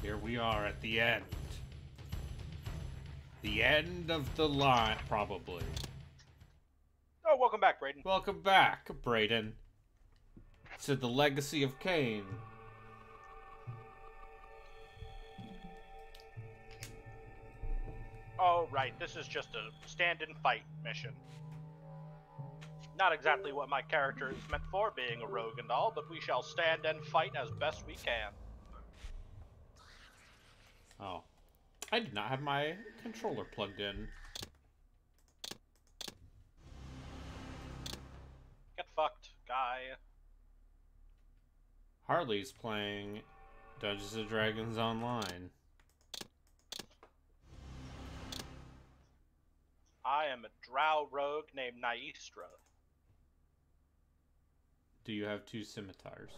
Here we are at the end. The end of the line, probably. Oh, welcome back, Brayden. Welcome back, Brayden. To the legacy of Kain. Oh, right. This is just a stand-and-fight mission. Not exactly what my character is meant for, being a rogue and all, but we shall stand and fight as best we can. Oh. I did not have my controller plugged in. Get fucked, guy. Harley's playing Dungeons & Dragons Online. I am a drow rogue named Naistra. Do you have 2 scimitars?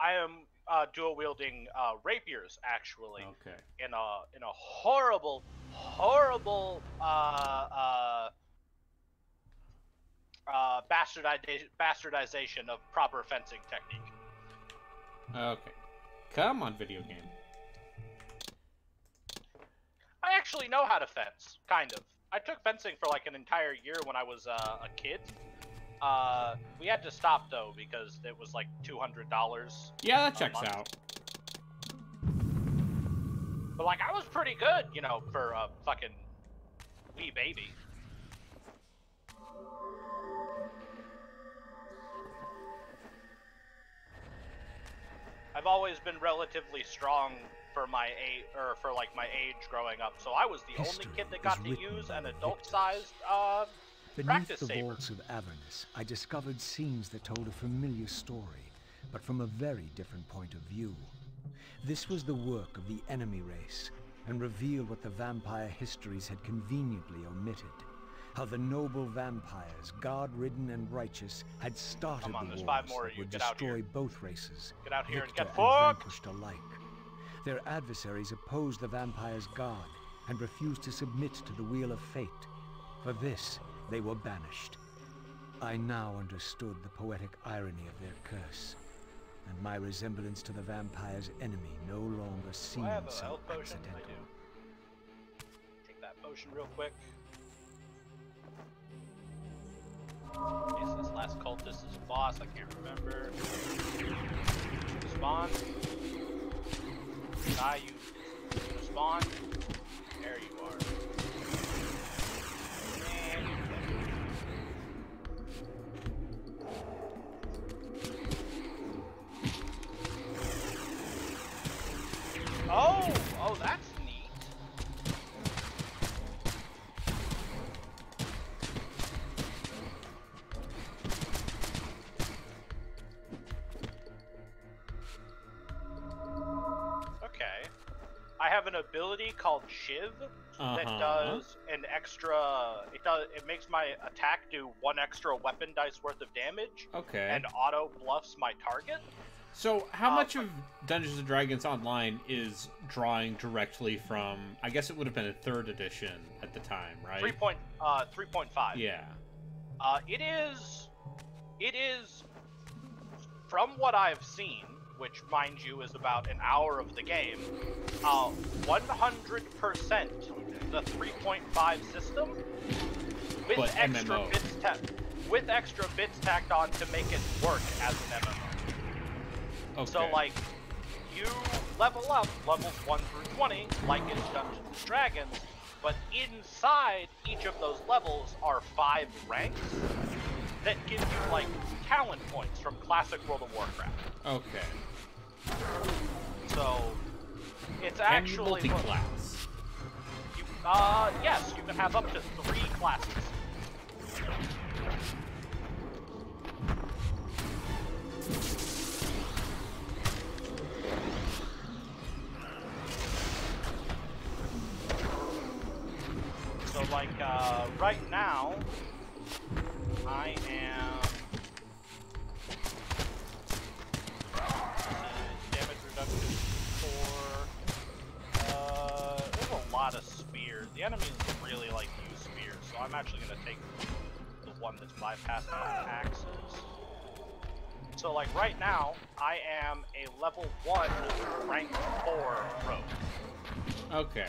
I am dual-wielding rapiers, actually. Okay. In a horrible bastardization of proper fencing technique. Okay. Come on, video game. I actually know how to fence, kind of. I took fencing for like an entire year when I was a kid. We had to stop though because it was like $200. Yeah, that checks out. But like, I was pretty good, you know, for a fucking wee baby. I've always been relatively strong for my age, or for like my age growing up, so I was the only kid that got to use an adult-sized practice saber. Beneath the vaults of Avernus, I discovered scenes that told a familiar story, but from a very different point of view. This was the work of the enemy race, and revealed what the vampire histories had conveniently omitted. How the noble vampires, God-ridden and righteous, had started Come on, the there's wars 5 more of that you. would Get out destroy here. both races, Get out here and victor get and fucked! vanquished alike. Their adversaries opposed the vampires' god and refused to submit to the wheel of fate. For this, they were banished. I now understood the poetic irony of their curse, and my resemblance to the vampire's enemy no longer seemed Do I have a so health potion? accidental. I do. Take that potion real quick. Okay, so this last cultist is a boss, I can't remember. Spawn. Die, you spawn. There you are. And you're dead. Oh, that's neat. Okay. I have an ability called Shiv that does an extra. It makes my attack do 1 extra weapon dice worth of damage. Okay. And auto bluffs my target. So, how much of Dungeons & Dragons Online is drawing directly from, I guess it would have been a 3rd edition at the time, right? 3.5. Yeah. It is, from what I've seen, which, mind you, is about an hour of the game, 100% the 3.5 system with extra bits tacked on to make it work as an MMO. Okay. So, like, you level up levels 1 through 20, like in Dungeons & Dragons, but inside each of those levels are 5 ranks that give you, like, talent points from classic World of Warcraft. Okay. So, it's actually... And multi-class. Yes, you can have up to 3 classes. So, like, right now, I am... damage reduction 4. There's a lot of spears. The enemies really like use spears, so I'm actually going to take the one that's bypassing my axes. So, like, right now, I am a level 1, rank 4 rogue. Okay.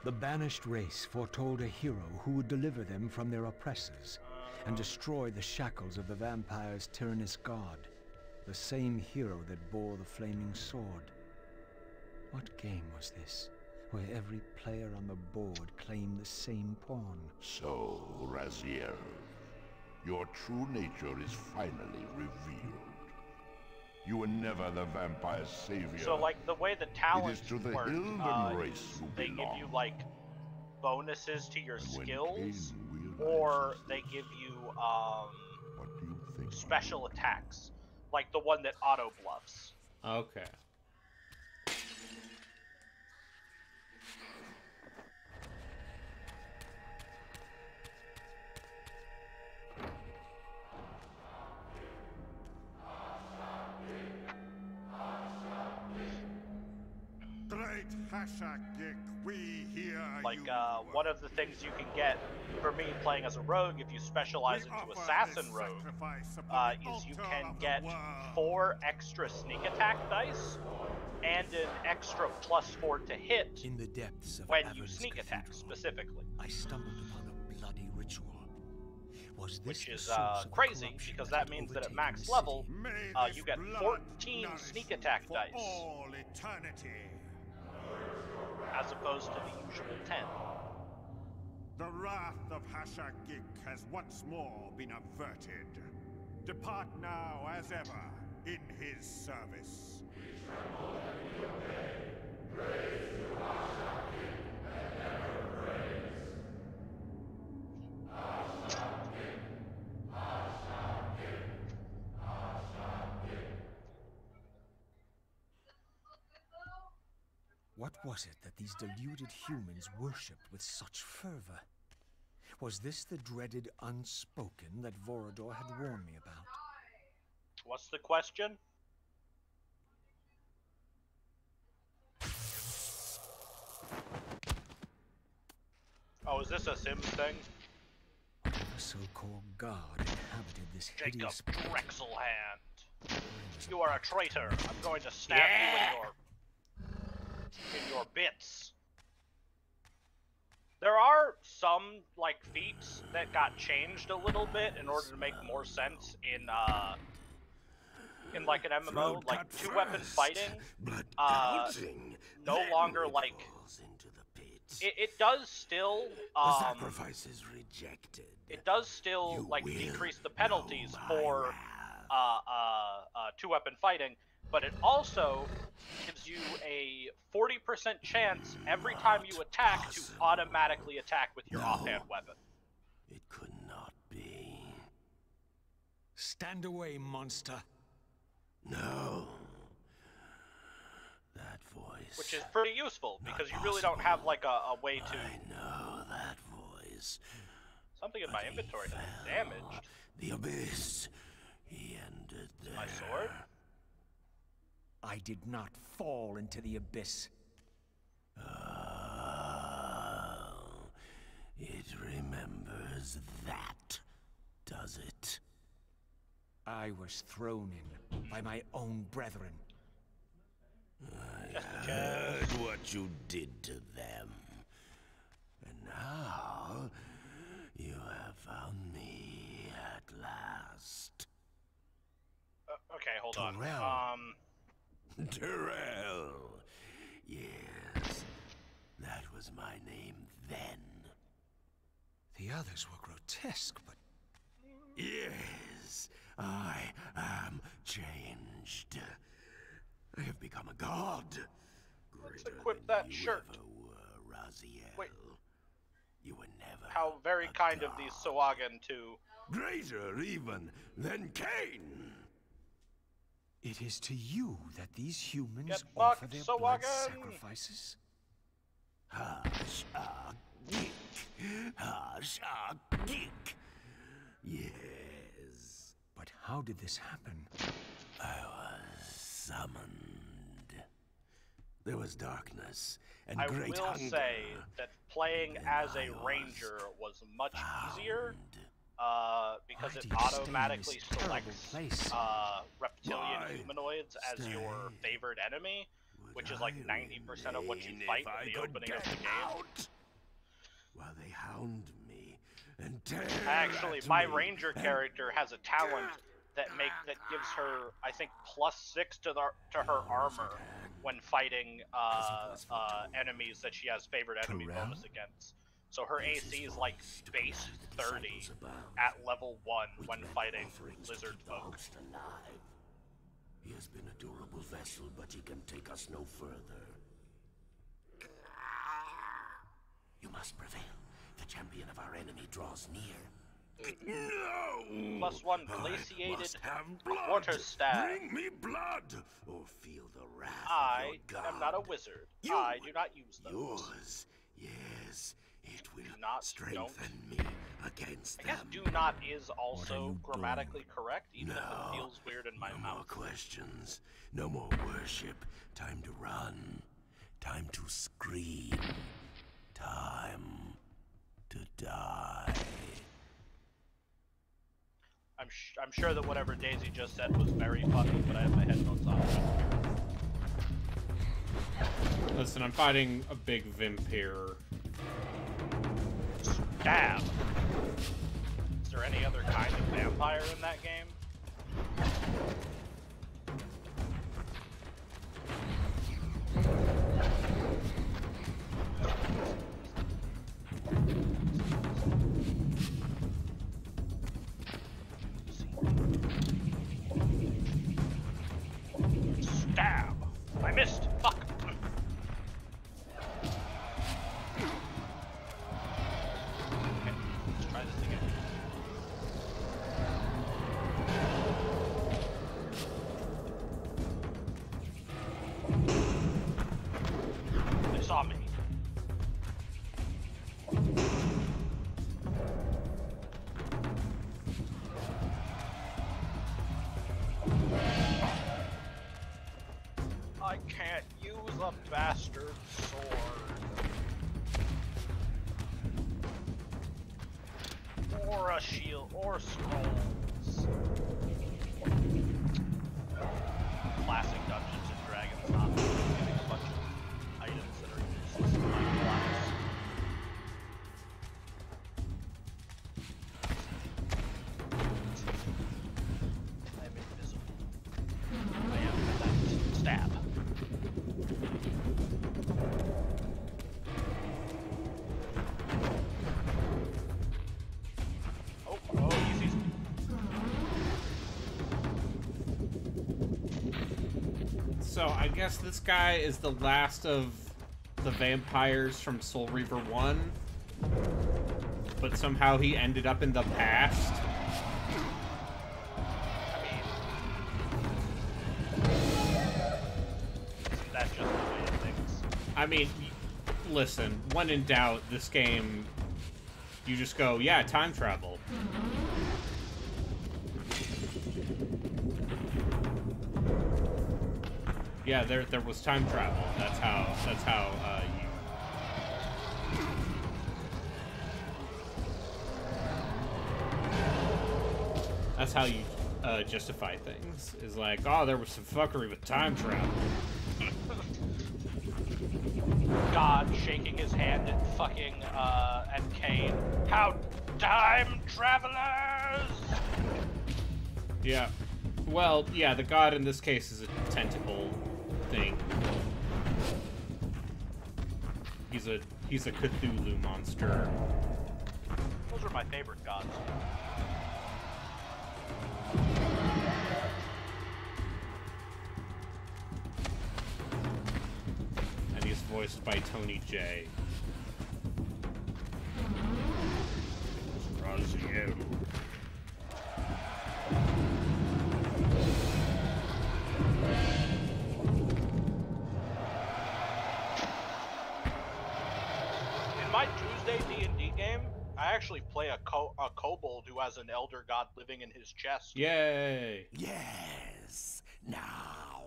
The banished race foretold a hero who would deliver them from their oppressors and destroy the shackles of the vampire's tyrannous god, the same hero that bore the flaming sword. What game was this, where every player on the board claimed the same pawn? So, Raziel, your true nature is finally revealed. You were never the vampire's savior. So, like, the way the talents to the work, Ilden race you they give belong. you, like, bonuses to your And when skills, Kain or realizes they give you, what do you think? special attacks, like the one that auto bluffs. Okay. Great Hashakik, we hear Like, you. one of the things you can get for me playing as a rogue, if you specialize into assassin rogue, is you can get 4 extra sneak attack dice and an extra +4 to hit In the depths of when you Avernus sneak attack Cathedral, specifically. I stumbled upon a bloody ritual. Was this Which the is source of the crazy, corruption because that that had means that at overtaken max the level, city? May you get this blood 14 nourish sneak attack for dice, all eternity. as opposed to the usual 10. The wrath of Hashakik has once more been averted. Depart now as ever in his service. What was it that these deluded humans worshipped with such fervor? Was this the dreaded unspoken that Vorador had warned me about? What's the question? Oh, is this a Sims thing? Whatever so-called god inhabited this Jacob hideous pit. Drexelhand. You are a traitor. I'm going to stab you in your bits. There are some like feats that got changed a little bit in order to make more sense in like an MMO, like two-weapon fighting. No longer like it does still sacrifice is rejected. It does still like decrease the penalties for two-weapon fighting, but it also gives you a 40% chance every time you attack to automatically attack with your offhand weapon. It could not be. Stand away, monster. No. That voice. Which is pretty useful, because you really don't have like a way to... I know that voice. Something in my inventory has been damaged. The abyss. He ended there. My sword? I did not fall into the abyss. It remembers that, does it? I was thrown in by my own brethren. I heard what you did to them. And now, you have found me at last. Okay, hold on. Terrell. Yes, that was my name then. The others were grotesque, but... Yes, I am changed. I have become a god. Let's equip that shirt. Ever were, Raziel. Wait. You were never. How very kind of these Sawagan to... Greater even than Kain. It is to you that these humans Get offer fucked, their Sawagan. blood sacrifices? Hashagik. Hashagik. Yes. But how did this happen? I was summoned. There was darkness and great hunger. I will say that playing as a ranger was much easier, because it automatically selects reptilian humanoids as your favored enemy, which is like 90% of what you fight in the opening of the game. While they hound me and tear Actually, my ranger character has a talent that gives her, I think, +6 to her armor when fighting enemies that she has favored enemy bonus against. So her AC is like base 30 at level 1 when fighting lizard folk. He has been a durable vessel, but he can take us no further. You must prevail. The champion of our enemy draws near. No! +1 glaciated quarterstaff. Bring me blood, or feel the wrath I of your god. am not a wizard. I do not use those. Yours, yes, it will not strengthen me against I guess them. do not is also grammatically correct, even if it feels weird in my no mouth. more questions. No more worship. Time to run. Time to scream. Time to die. I'm sure that whatever Daisy just said was very funny, but I have my headphones on. Listen, I'm fighting a big vampire. Stab! Is there any other kind of vampire in that game? Stab! I missed! Fuck! Okay, let's try this again. a bastard sword. Or a shield, or scrolls. Classic Dungeons and Dragons, not giving a bunch of items that are useless in my class. I'm invisible. I am that stab. Oh, he sees me. So I guess this guy is the last of the vampires from Soul Reaver 1, but somehow he ended up in the past. I mean, isn't that just the way of things? I mean, listen, when in doubt, this game, you just go, yeah, time travel. Yeah, there was time travel. That's how you justify things. Is like, oh, there was some fuckery with time travel. God shaking his hand at fucking at Kain. How time travelers! Yeah. Well, yeah, the god in this case is a tentacle thing. He's a Cthulhu monster. Those are my favorite gods. And he's voiced by Tony J. Raziel. In my Tuesday D&D game, I actually play a kobold who has an elder god living in his chest. Yay! Yes, now.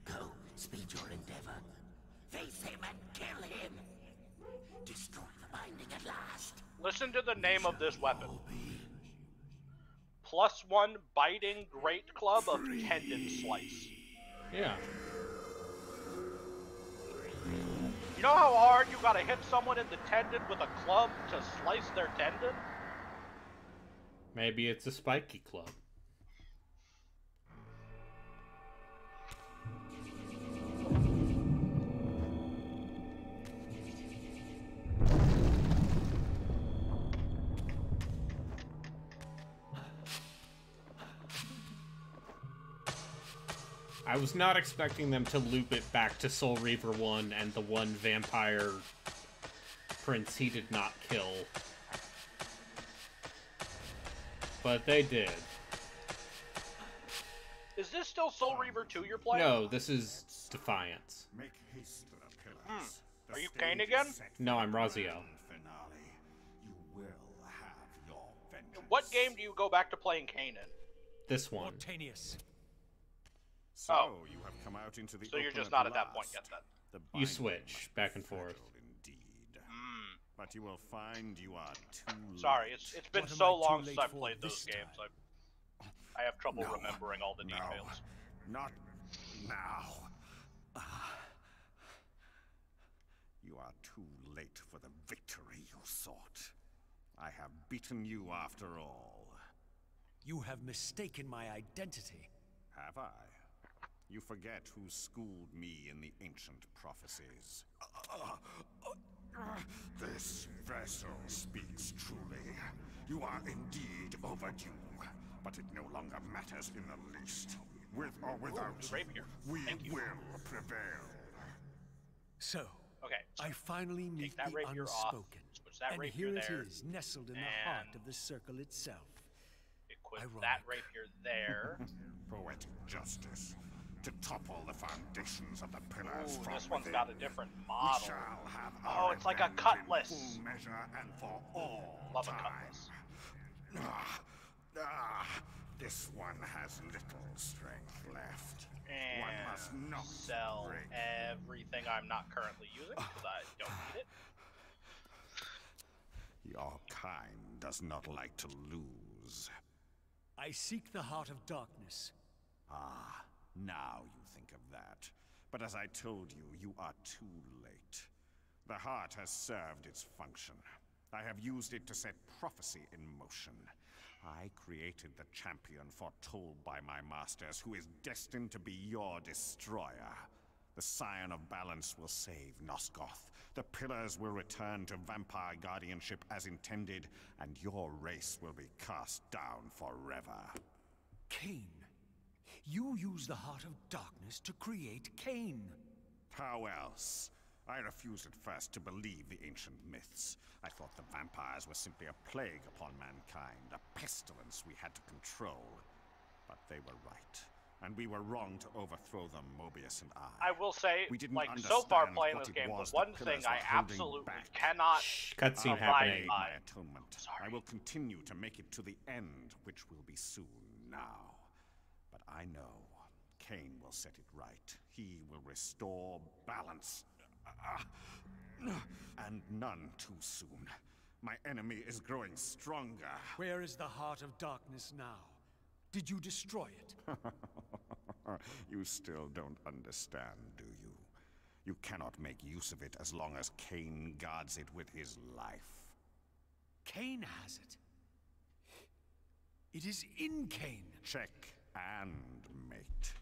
Go, speed your endeavor. Face him and kill him. Destroy the binding at last. Listen to the name of this weapon. +1 biting great club of tendon slice. Yeah. You know how hard you gotta hit someone in the tendon with a club to slice their tendon? Maybe it's a spiky club. I was not expecting them to loop it back to Soul Reaver 1 and the one vampire prince he did not kill. But they did. Is this still Soul Reaver 2 you're playing? No, this is Defiance. Make haste to the pillars. The Are you stage Kain is again? set No, for I'm the Raziel. grand finale. You will have your vengeance. What game do you go back to playing Kain in? This one. Spontaneous. So Oh. you have come out into the So you're open just not at that last. point yet then. The You binding switch must back be and forth. fatal Indeed. But you will find you are too Sorry, late. it's been What am so I too long late since I've for played those this games. time? I have trouble No. remembering all the No. details. Not now. You are too late for the victory you sought. I have beaten you after all. You have mistaken my identity. Have I? You forget who schooled me in the ancient prophecies. This vessel speaks truly. You are indeed overdue, but it no longer matters in the least. With or without Ooh, rapier. we Thank you. will prevail. So, Okay, I finally meet take that the rapier off. unspoken. Switch that And rapier here there. it is, nestled in the heart of the circle itself. Equip Ironic. that rapier there. Poetic justice. To topple the foundations of the pillars Ooh, from this one's within. got a different We model. shall have Oh, our it's like a revenge cutlass. in full measure and for all Love a time. cutlass. This one has little strength left. And One must not sell break. everything I'm not currently using because I don't need it. Your kind does not like to lose. I seek the Heart of Darkness. Ah, now you think of that. But as I told you, you are too late. The heart has served its function. I have used it to set prophecy in motion. I created the champion foretold by my masters, who is destined to be your destroyer. The Scion of Balance will save Nosgoth. The Pillars will return to vampire guardianship as intended, and your race will be cast down forever. Kain. You use the Heart of Darkness to create Kain. How else? I refused at first to believe the ancient myths. I thought the vampires were simply a plague upon mankind, a pestilence we had to control. But they were right, and we were wrong to overthrow them, Mobius and I. I will say, We didn't like, so far understand playing what this it game, the was one the thing Pillars I were holding absolutely back. cannot Cutscene abide happening. by. My atonement. Sorry. I will continue to make it to the end, which will be soon now. But I know Kain will set it right. He will restore balance. And none too soon. My enemy is growing stronger. Where is the Heart of Darkness now? Did you destroy it? You still don't understand, do you? You cannot make use of it as long as Kain guards it with his life. Kain has it. It is in Kain. Check and mate.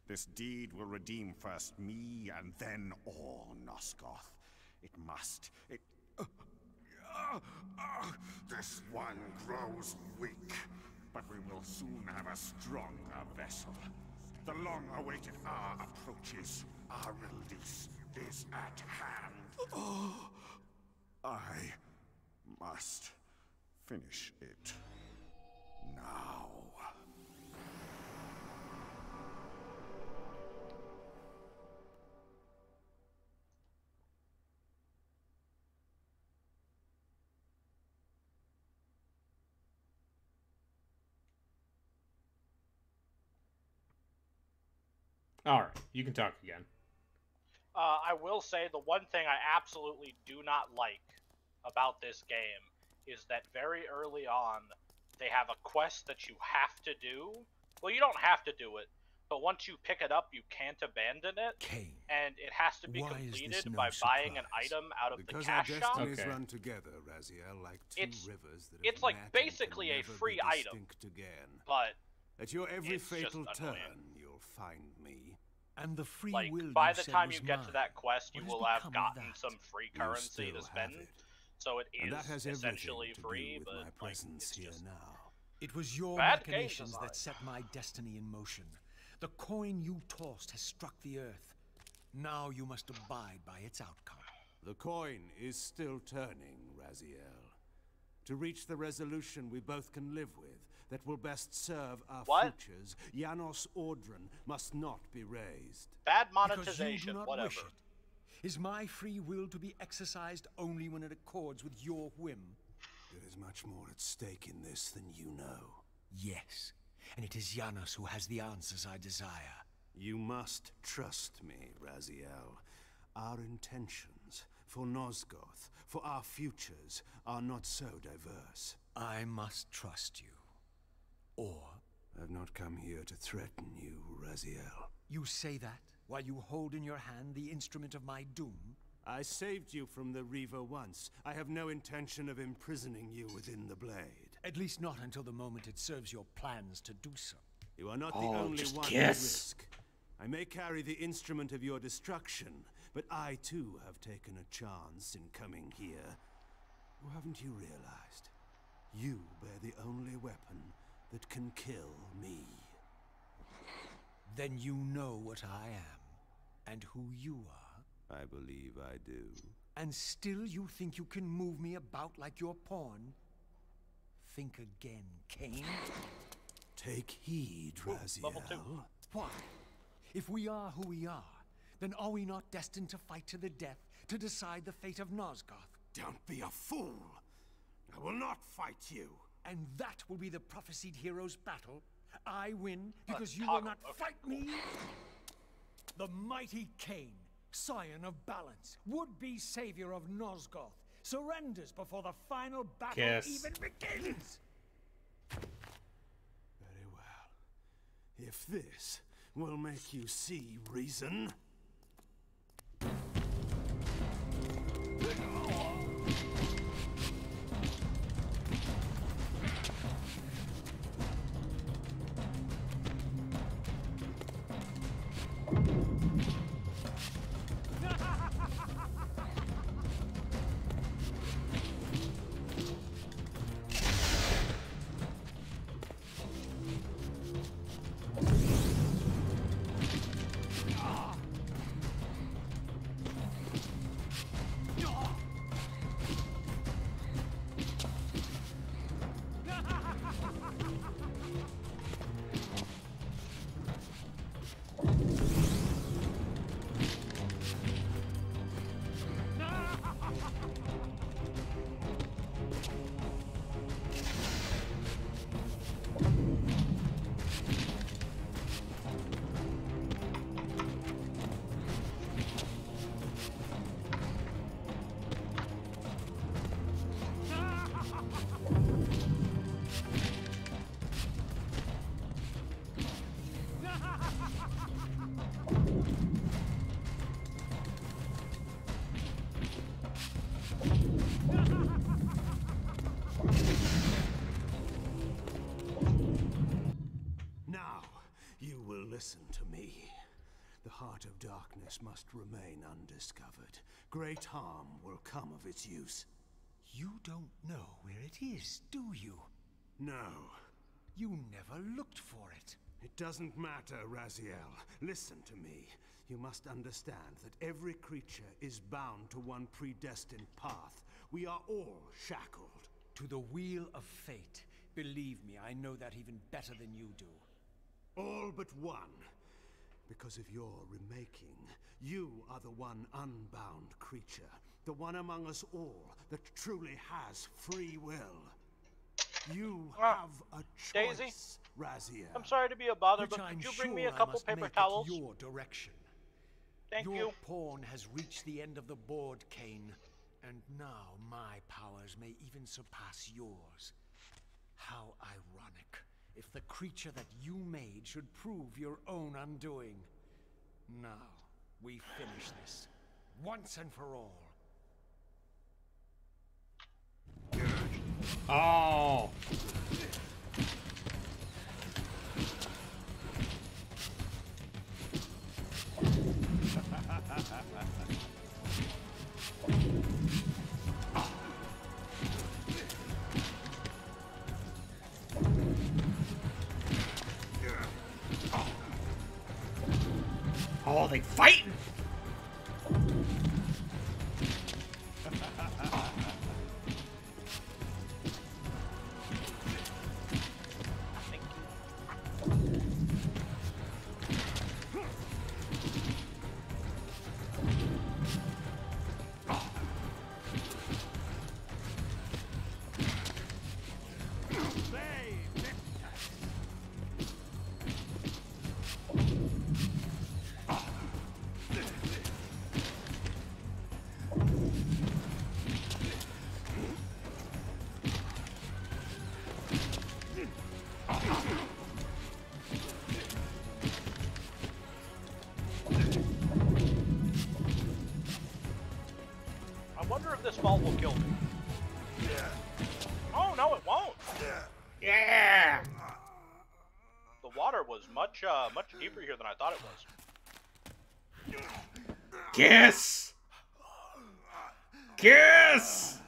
This deed will redeem first me and then all Nosgoth. It must. This one grows weak, but we will soon have a stronger vessel. The long-awaited hour approaches. Our release is at hand. I must finish it now. All right, you can talk again. I will say the one thing I absolutely do not like about this game is that very early on, they have a quest that you have to do. Well, you don't have to do it, but once you pick it up, you can't abandon it. Kain. And it has to be Why is this completed no by buying an surprise? item out of Because the our cash shop. destinies Okay. run together, Raziel, like two It's- rivers that it's have like met and basically can a never be free item. distinct again. But At your every it's just fatal turn, annoying. you'll find me. And the free like will by you the said time was you get to mine. that quest, you What has will have become of gotten that? some free You currency still to have spend. it. So it And that is has essentially everything to free, do with but my like, presence it's here just now. It was your Bad game machinations design. that set my destiny in motion. The coin you tossed has struck the earth. Now you must abide by its outcome. The coin is still turning, Raziel. To reach the resolution we both can live with, that will best serve our What? futures, Janos Ordran must not be raised. bad Because you monetization, do not whatever. wish it. Is my free will to be exercised only when it accords with your whim? There is much more at stake in this than you know. Yes, and it is Janos who has the answers I desire. You must trust me, Raziel. Our intentions, for Nosgoth, for our futures, are not so diverse. I must trust you. Or, I've not come here to threaten you, Raziel. you say that while you hold in your hand the instrument of my doom? I saved you from the Reaver once. I have no intention of imprisoning you within the blade. At least not until the moment it serves your plans to do so. You are not the Oh, only just one kiss. at risk. I may carry the instrument of your destruction, but I too have taken a chance in coming here. Or haven't you realized? You bear the only weapon that can kill me. Then you know what I am, and who you are. I believe I do. And still you think you can move me about like your pawn? Think again, Kain. Take heed, Raziel. level 2. Why? If we are who we are, then are we not destined to fight to the death to decide the fate of Nosgoth? Don't be a fool! I will not fight you! And that will be the prophesied hero's battle? I win because you will toggle. not Okay, fight me? The mighty Kain, scion of balance, would-be savior of Nosgoth, surrenders before the final battle even begins! Very well. If this will make you see reason... Now, you will listen to me. The heart of darkness must remain undiscovered. Great harm will come of its use. You don't know where it is, do you? No. You never looked for it. It doesn't matter, Raziel. Listen to me. You must understand that every creature is bound to one predestined path. We are all shackled. To the wheel of fate. Believe me, I know that even better than you do. All but one. Because of your remaking, you are the one unbound creature. The one among us all that truly has free will. You have a choice, Daisy? Raziel. I'm sorry to be a bother, Which but I'm could you bring me sure a I couple must paper make towels? it your direction. Thank Your you. pawn has reached the end of the board, Kain. And now my powers may even surpass yours. How ironic if the creature that you made should prove your own undoing. Now, we finish this, once and for all. Oh. Oh, they fighting! I wonder if this ball will kill me. Oh, no, it won't. Yeah! The water was much deeper here than I thought it was. Kiss! Kiss!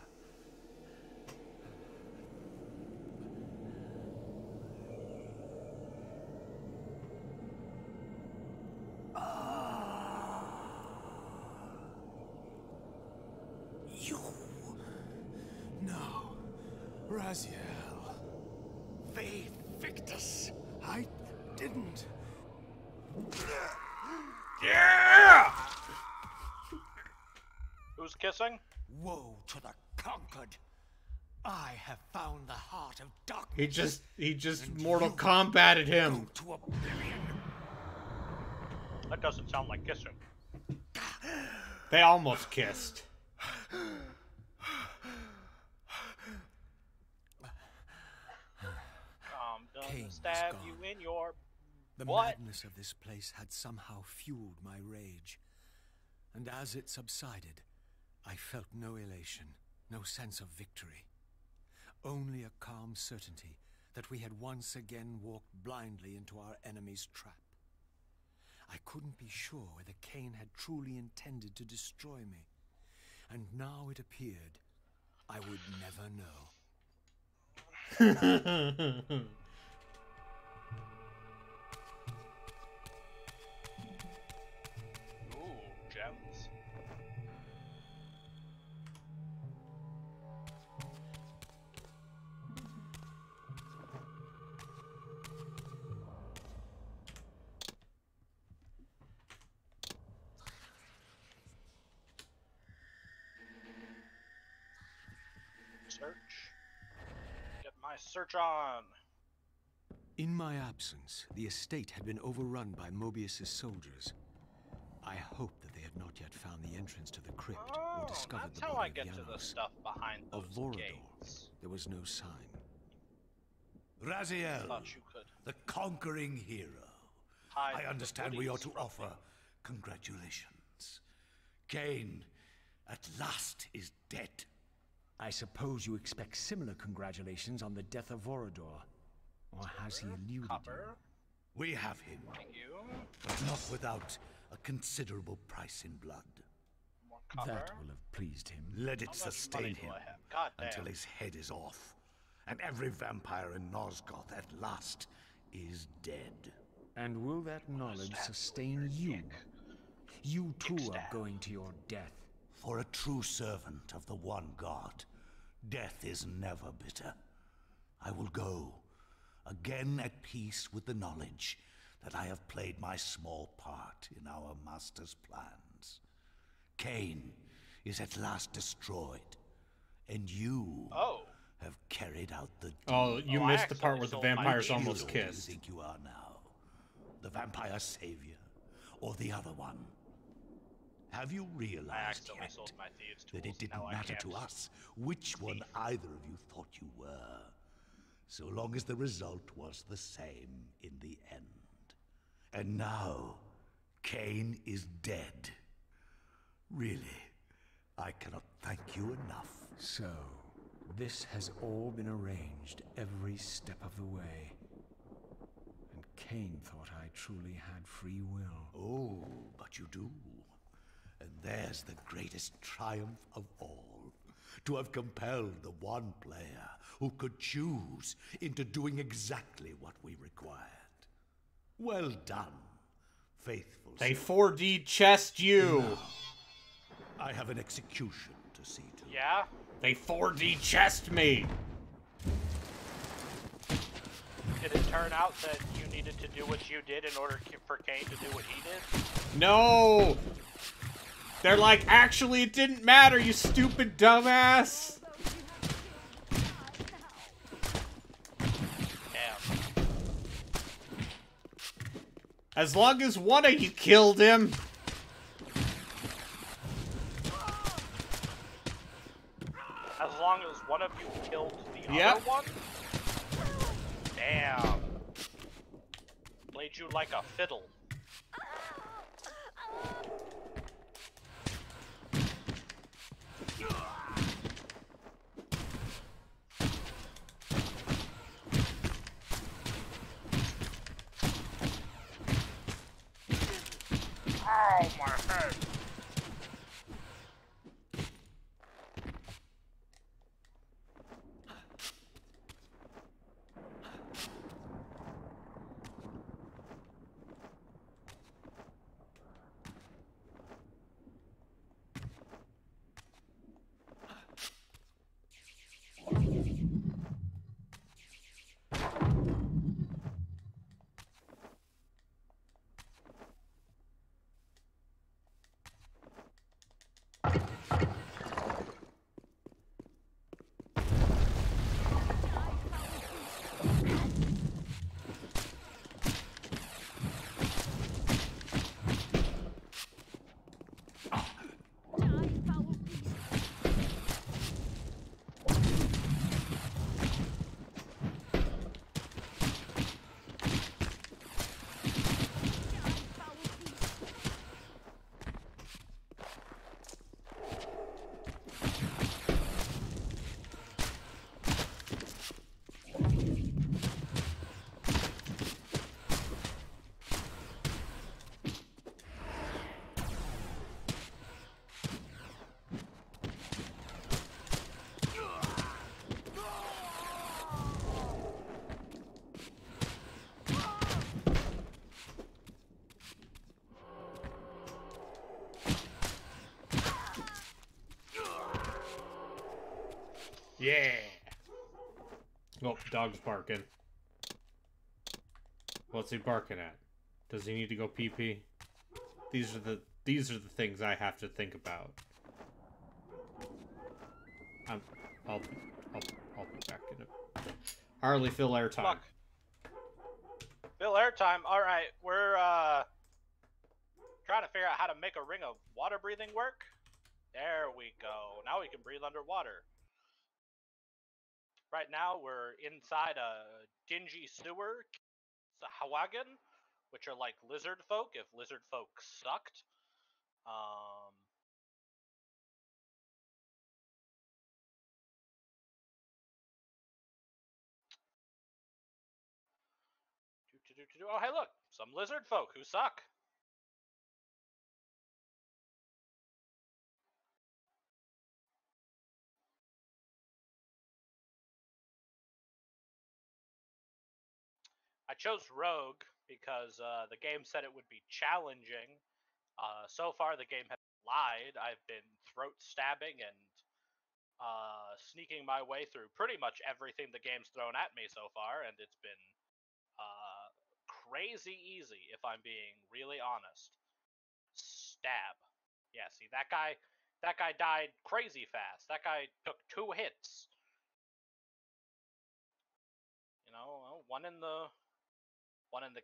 You... No. Raziel. Faith Victus! I didn't. Yeah! Who's kissing? Woe to the conquered! I have found the heart of darkness. He just Mortal Kombated him. To oblivion. That doesn't sound like kissing. They almost kissed. Done stab you in your The what? madness of this place had somehow fueled my rage. And as it subsided, I felt no elation, no sense of victory. Only a calm certainty that we had once again walked blindly into our enemy's trap. I couldn't be sure whether Kain had truly intended to destroy me. And now it appeared I would never know. Ooh, gems. Search. Get my search on. In my absence, the estate had been overrun by Mobius's soldiers. I hoped that they had not yet found the entrance to the crypt or discovered That's the how body I get of to the Janos. stuff behind those Of Vorador, gates. there was no sign. Raziel, Thought you could. the conquering hero. Hide I the understand we ought to goodies from offer congratulations. Kain, at last, is dead. I suppose you expect similar congratulations on the death of Vorador. Or has he eluded Copper. We have him, Thank you. but not without a considerable price in blood. More you? copper. That will have pleased him. Let it How much sustain money do him I have? God damn. until his head is off, and every vampire in Nosgoth at last is dead. And will that knowledge Stab sustain you you? in your dick. You too are stab. going to your death. For a true servant of the one God, death is never bitter. I will go, again at peace with the knowledge that I have played my small part in our master's plans. Kain is at last destroyed, and you have carried out the deed. Oh, you I missed the part where the accidentally sold my vampires deed. almost Who do you kissed. think you are now? The vampire savior, or the other one? Have you I realized accidentally yet sold my thieves' that tools. it didn't Now I matter can't. to us which one either of you thought you were, so long as the result was the same in the end? And now, Kain is dead. Really, I cannot thank you enough. So, this has all been arranged every step of the way. And Kain thought I truly had free will. Oh, but you do. And there's the greatest triumph of all. To have compelled the one player who could choose into doing exactly what we required. Well done, faithful They servant. 4D chest you. I have an execution to see to. Yeah? They 4D chest me. Did it turn out that you needed to do what you did in order for Kain to do what he did? No. They're like, actually, it didn't matter, you stupid dumbass. Damn. As long as one of you killed him. As long as one of you killed the Yep. other one? Damn. Played you like a fiddle. Oh, my head. Yeah. Oh, dog's barking. What's he barking at? Does he need to go pee pee? These are the things I have to think about. I'll be back in a... Harley, fill airtime. Fuck. Fill airtime. All right, we're trying to figure out how to make a ring of water breathing work. There we go. Now we can breathe underwater. Right now we're inside a dingy sewer. It's a Hawagan, which are like lizard folk if lizard folk sucked. Oh, hey, look, some lizard folk who suck. I chose Rogue because the game said it would be challenging. So far, the game has lied. I've been throat stabbing and sneaking my way through pretty much everything the game's thrown at me so far, and it's been crazy easy, if I'm being really honest. Stab. Yeah, see, that guy died crazy fast. That guy took 2 hits. You know, one in the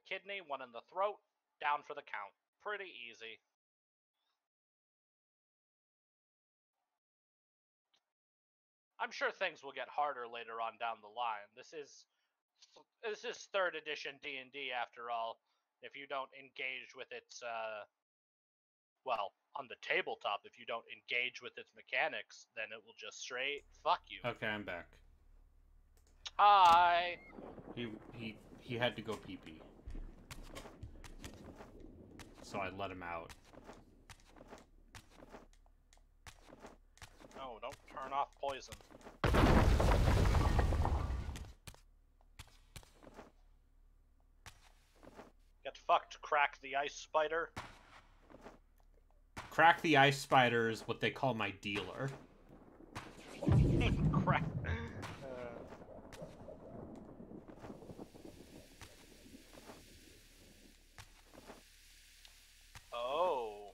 kidney, one in the throat, down for the count. Pretty easy. I'm sure things will get harder later on down the line. This is 3rd edition D&D after all. If you don't engage with its well, on the tabletop, if you don't engage with its mechanics, then it will just straight fuck you. Okay, I'm back. Hi. He had to go pee pee. So I let him out. No, don't turn off poison. Get fucked, Crack the Ice Spider. Crack the Ice Spider is what they call my dealer. Crack. Oh.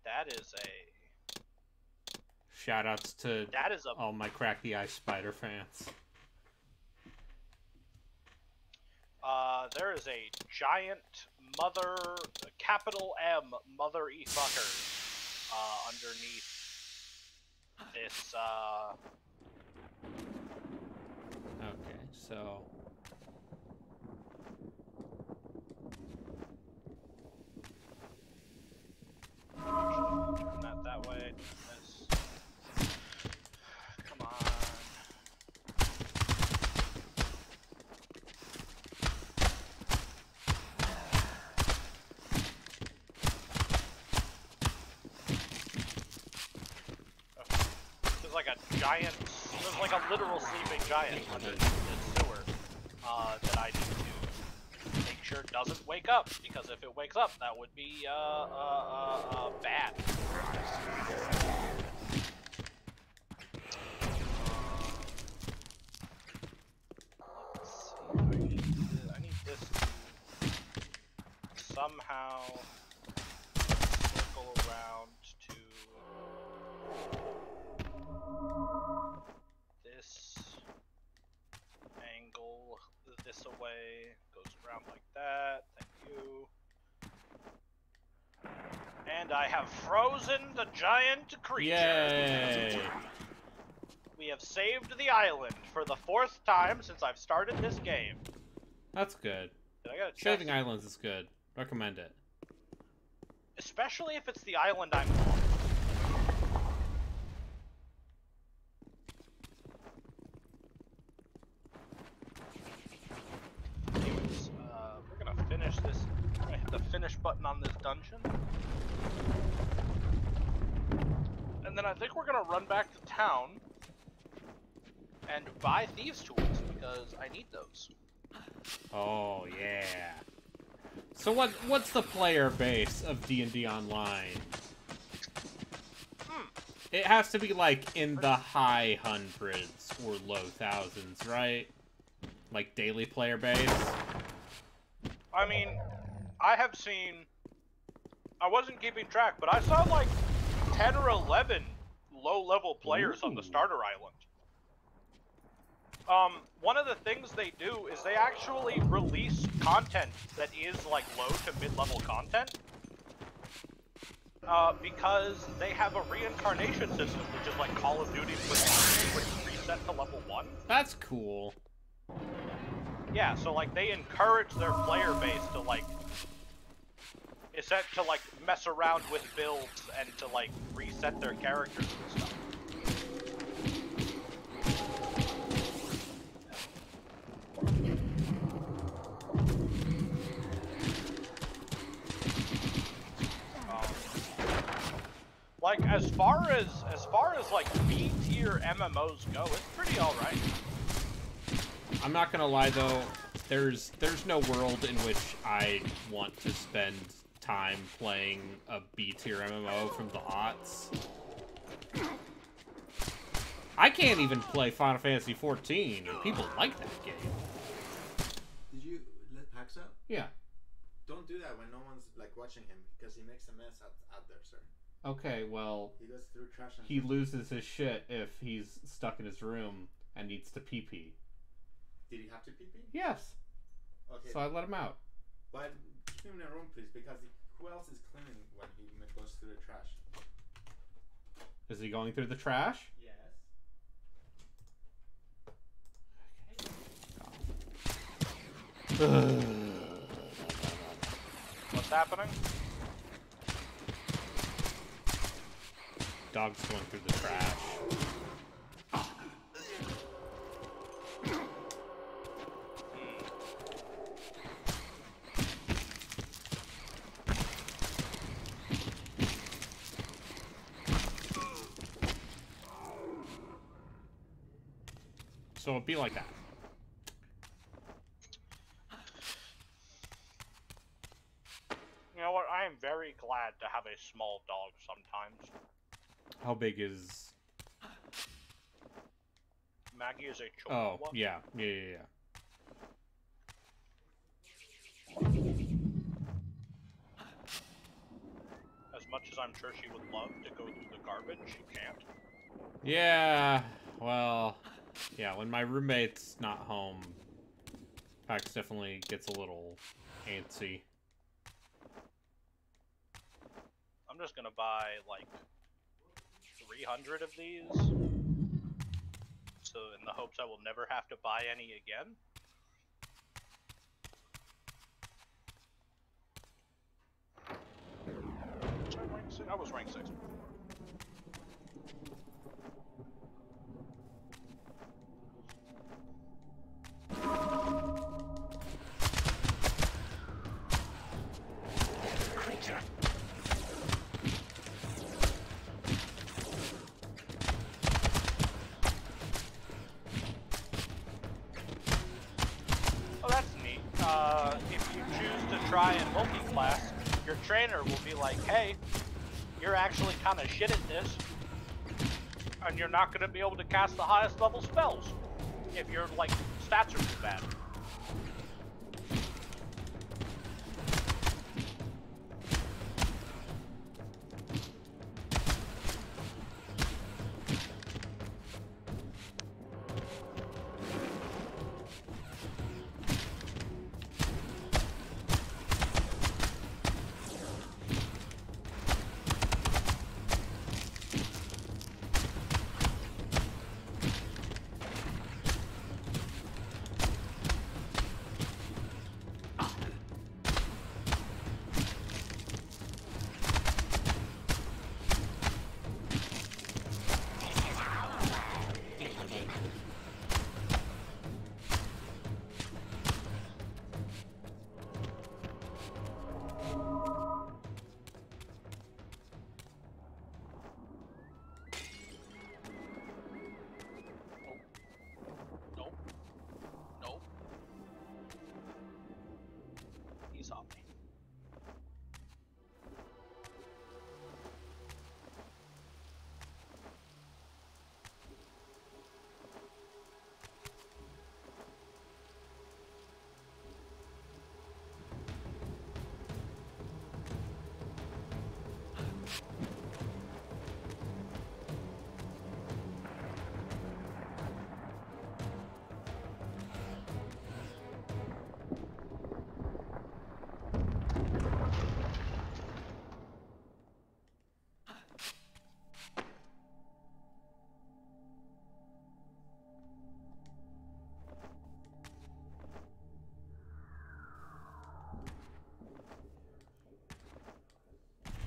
That is a... Shoutouts to That is a... all my Crack the Ice Spider fans. There is a giant mother, capital M, mother-e-fucker, underneath this, Okay, so... Turn that way. This. Come on. There's like a giant, there's like a literal sleeping giant under the sewer that I need to make sure doesn't wake up, because if it wakes up, that would be bad. Let's see. I need this to somehow circle around to this angle, this away, goes around like that. Thank you. And I have frozen the giant creature. Yay! We have saved the island for the 4th time since I've started this game. That's good. Did I get a chest? Saving islands is good. Recommend it. Especially if it's the island I'm on. Anyways, we're gonna finish this. I hit the finish button on this dungeon. And then I think we're gonna run back to town and buy thieves' tools, because I need those. Oh, yeah. So what's the player base of D&D Online? It has to be, like, in the high hundreds or low thousands, right? Like, daily player base? I mean, I have seen... I wasn't keeping track, but I saw, like, 10 or 11 low-level players on the starter island. One of the things they do is they actually release content that is, like, low to mid-level content. Because they have a reincarnation system, which is like Call of Duty which reset to level 1. That's cool. Yeah, so like they encourage their player base to like mess around with builds and to like reset their characters and stuff. Like as far as like B tier MMOs go, it's pretty alright. I'm not gonna lie though, there's no world in which I want to spend time playing a B tier MMO from the aughts. I can't even play Final Fantasy 14, and people like that game. Did you let Pax out? Yeah. Don't do that when no one's like watching him, because he makes a mess out there, sir. Okay, well, he goes through trash and he loses his shit if he's stuck in his room and needs to pee-pee. Did he have to pee-pee? Yes. Okay. So I let him out. But keep him in a room, please, because who else is cleaning when he goes through the trash? Is he going through the trash? Yes. What's happening? Dog's going through the trash. So it'd be like that. You know what? I am very glad to have a small dog sometimes. How big is... Maggie is a chihuahua. Oh, yeah. As much as I'm sure she would love to go through the garbage, she can't. Yeah, well... Yeah, when my roommate's not home, Pax definitely gets a little antsy. I'm just gonna buy, like, 300 of these. So, in the hopes I will never have to buy any again. Was I rank 6? I was rank 6. Try and multi-class, your trainer will be like, hey, you're actually kind of shit at this, and you're not going to be able to cast the highest level spells if your, like, stats are too bad.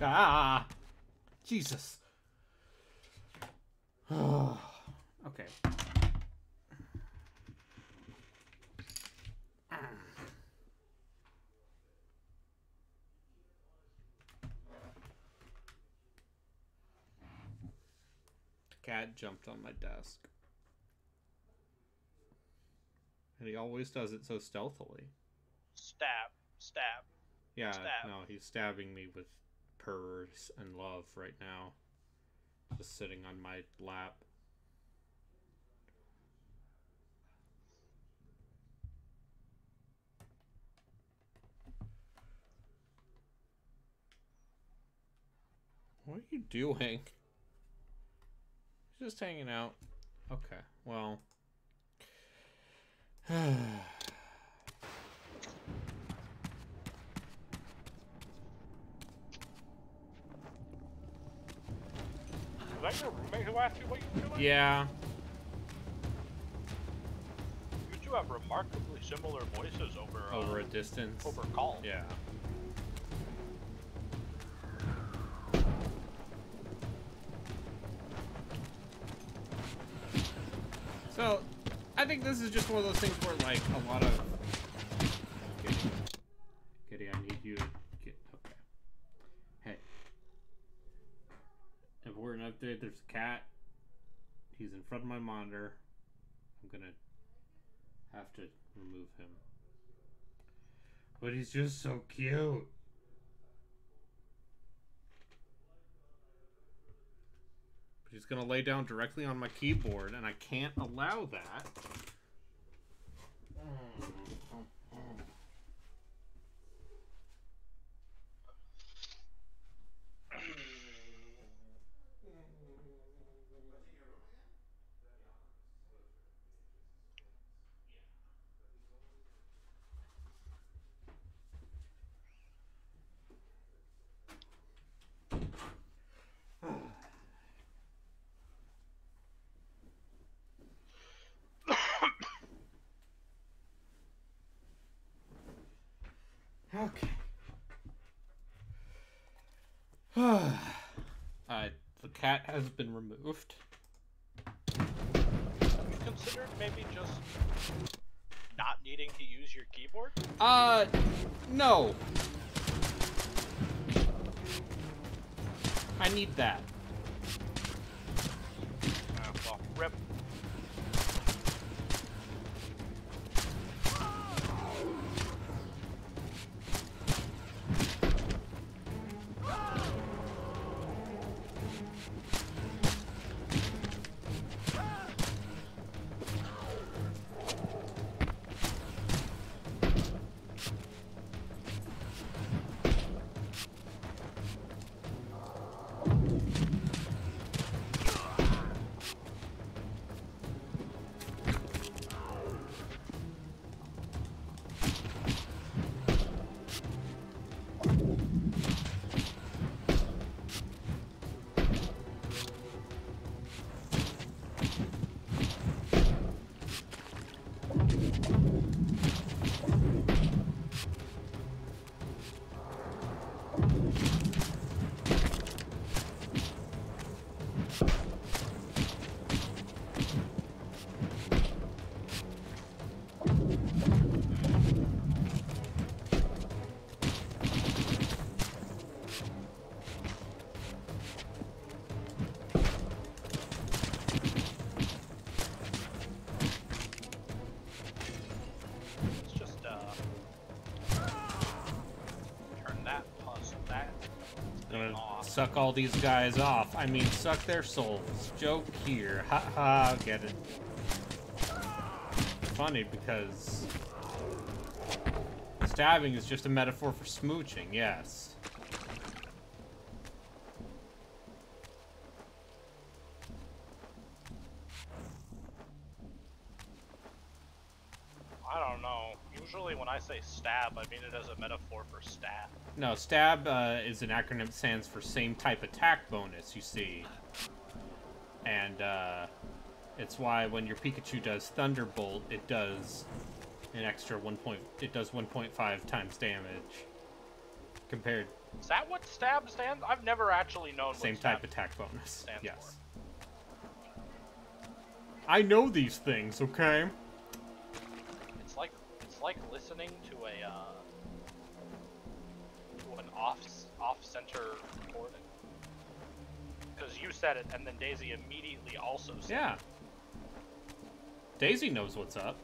Ah! Jesus. Okay. Cat jumped on my desk. And he always does it so stealthily. Stab. Stab. Yeah, Stab. no, he's stabbing me with purrs and love right now. Just sitting on my lap. What are you doing? Just hanging out. Okay, well. Was that your roommate who asked you what you were doing? Yeah. You two have remarkably similar voices Over a distance. over call. Yeah. So, I think this is just one of those things where, like, a lot of... Kitty, I need you to get... Okay. Hey. Important update, there's a cat. He's in front of my monitor. I'm gonna have to remove him. But he's just so cute. He's gonna lay down directly on my keyboard, and I can't allow that. Okay. The cat has been removed. You considered maybe just not needing to use your keyboard? No. I need that. Well, rip. Suck all these guys off. I mean, suck their souls. Joke here. Ha ha, get it. Funny because stabbing is just a metaphor for smooching, yes. I don't know. Usually when I say stab, I mean it as a metaphor for stab. No, stab is an acronym that stands for same type attack bonus, you see. And it's why when your Pikachu does Thunderbolt, it does an extra 1.5 times damage. compared. Is that what stab stands? I've never actually known Same what stab type attack bonus. stands Yes. I know these things, okay? for. It's like listening to an off-center recording. Because you said it, and then Daisy immediately also said Yeah. it. Daisy knows what's up.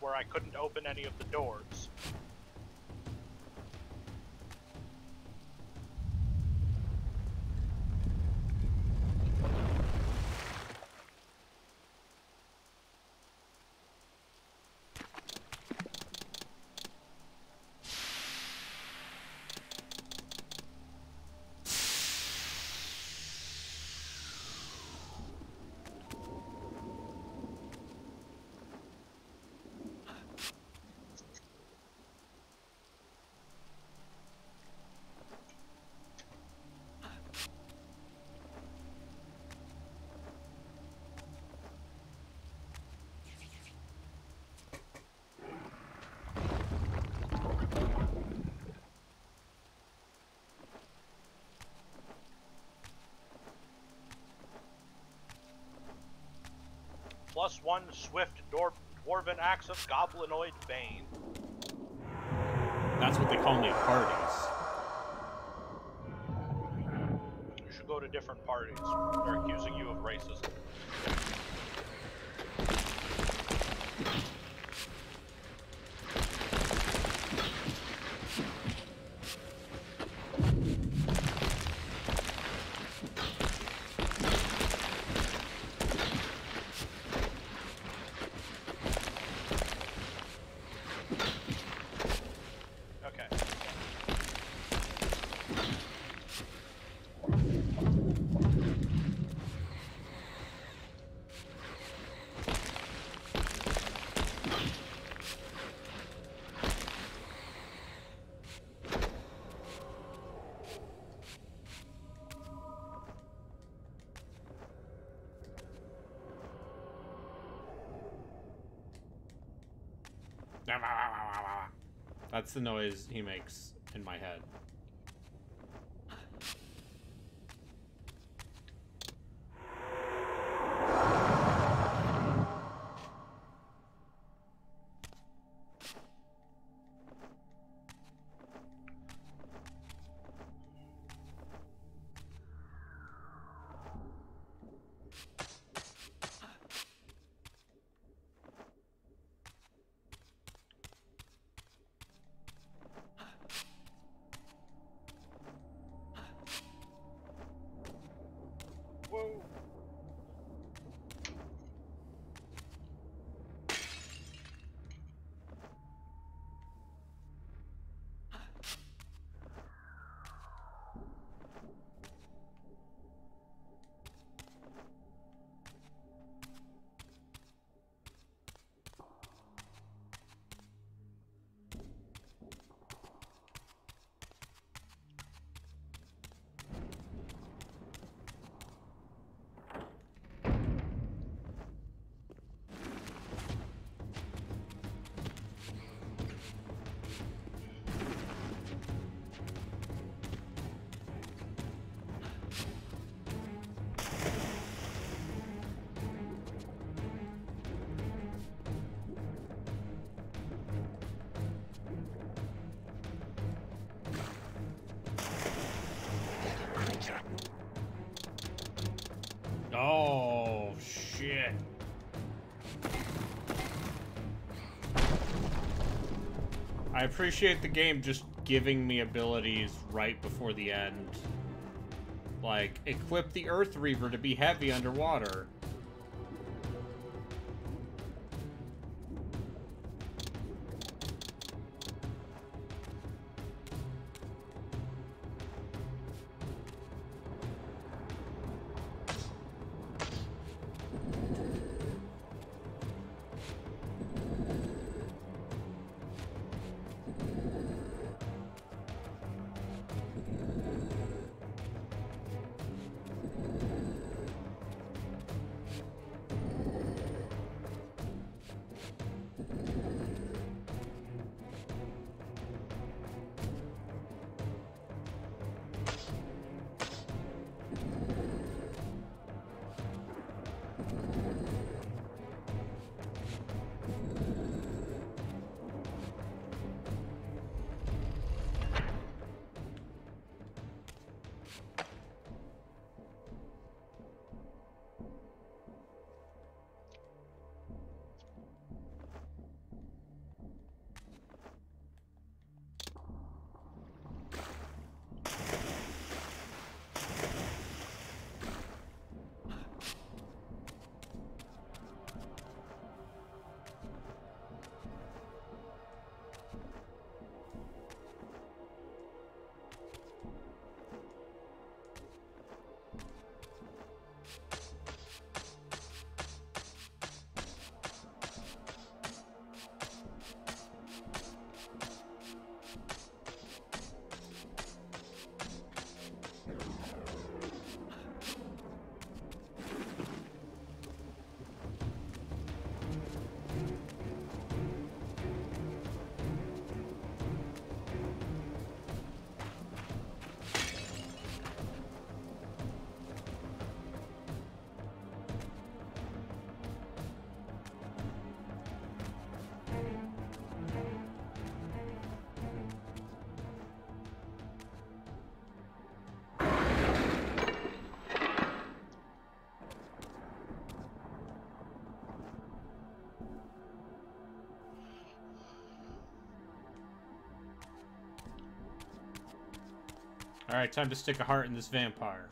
Where I couldn't open any of the doors. +1 swift dwarven axe of goblinoid bane. That's what they call me at parties. You should go to different parties. They're accusing you of racism. That's the noise he makes in my head. I appreciate the game just giving me abilities right before the end. Like, equip the Earth Reaver to be heavy underwater. Alright, time to stick a heart in this vampire.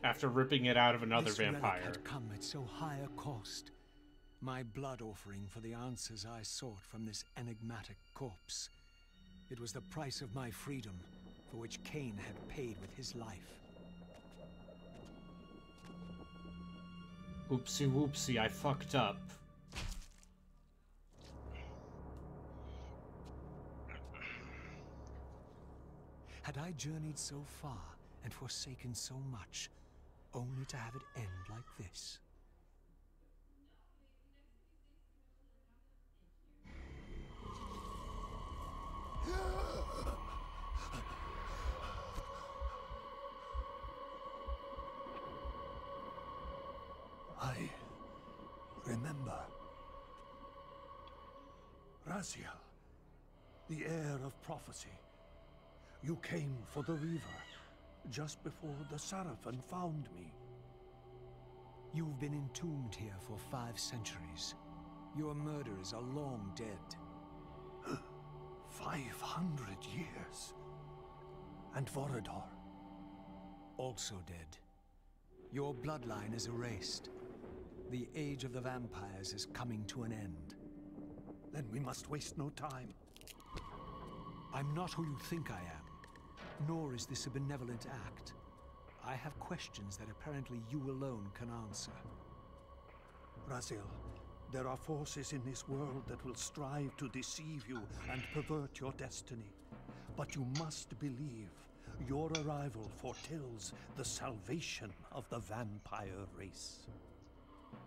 After ripping it out of another vampire. This relic had come at so high a cost. My blood offering for the answers I sought from this enigmatic corpse. It was the price of my freedom, for which Kain had paid with his life. Oopsie whoopsie, I fucked up. Had I journeyed so far and forsaken so much, only to have it end like this? I remember. Raziel, the heir of prophecy. You came for the Reaver, just before the Seraphim found me. You've been entombed here for 5 centuries. Your murderers are long dead. 500 years. And Vorador? Also dead. Your bloodline is erased. The age of the vampires is coming to an end. Then we must waste no time. I'm not who you think I am. Nor is this a benevolent act. I have questions that apparently you alone can answer. Raziel, there are forces in this world that will strive to deceive you and pervert your destiny. But you must believe your arrival foretells the salvation of the vampire race.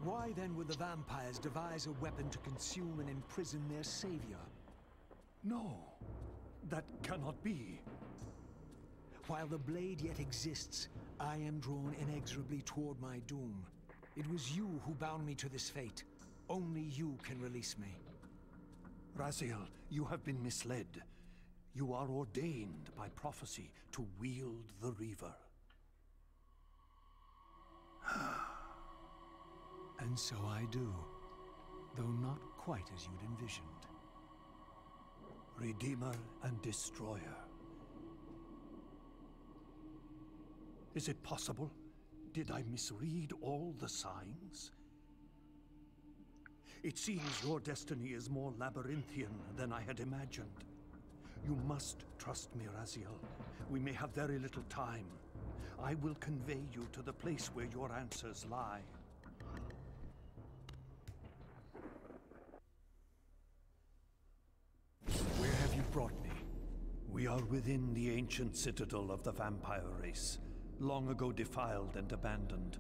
Why then would the vampires devise a weapon to consume and imprison their savior? No, that cannot be. While the blade yet exists, I am drawn inexorably toward my doom. It was you who bound me to this fate. Only you can release me. Raziel, you have been misled. You are ordained by prophecy to wield the Reaver. And so I do, though not quite as you'd envisioned. Redeemer and Destroyer. Is it possible? Did I misread all the signs? It seems your destiny is more labyrinthian than I had imagined. You must trust me, Raziel. We may have very little time. I will convey you to the place where your answers lie. Where have you brought me? We are within the ancient citadel of the vampire race, long ago defiled and abandoned.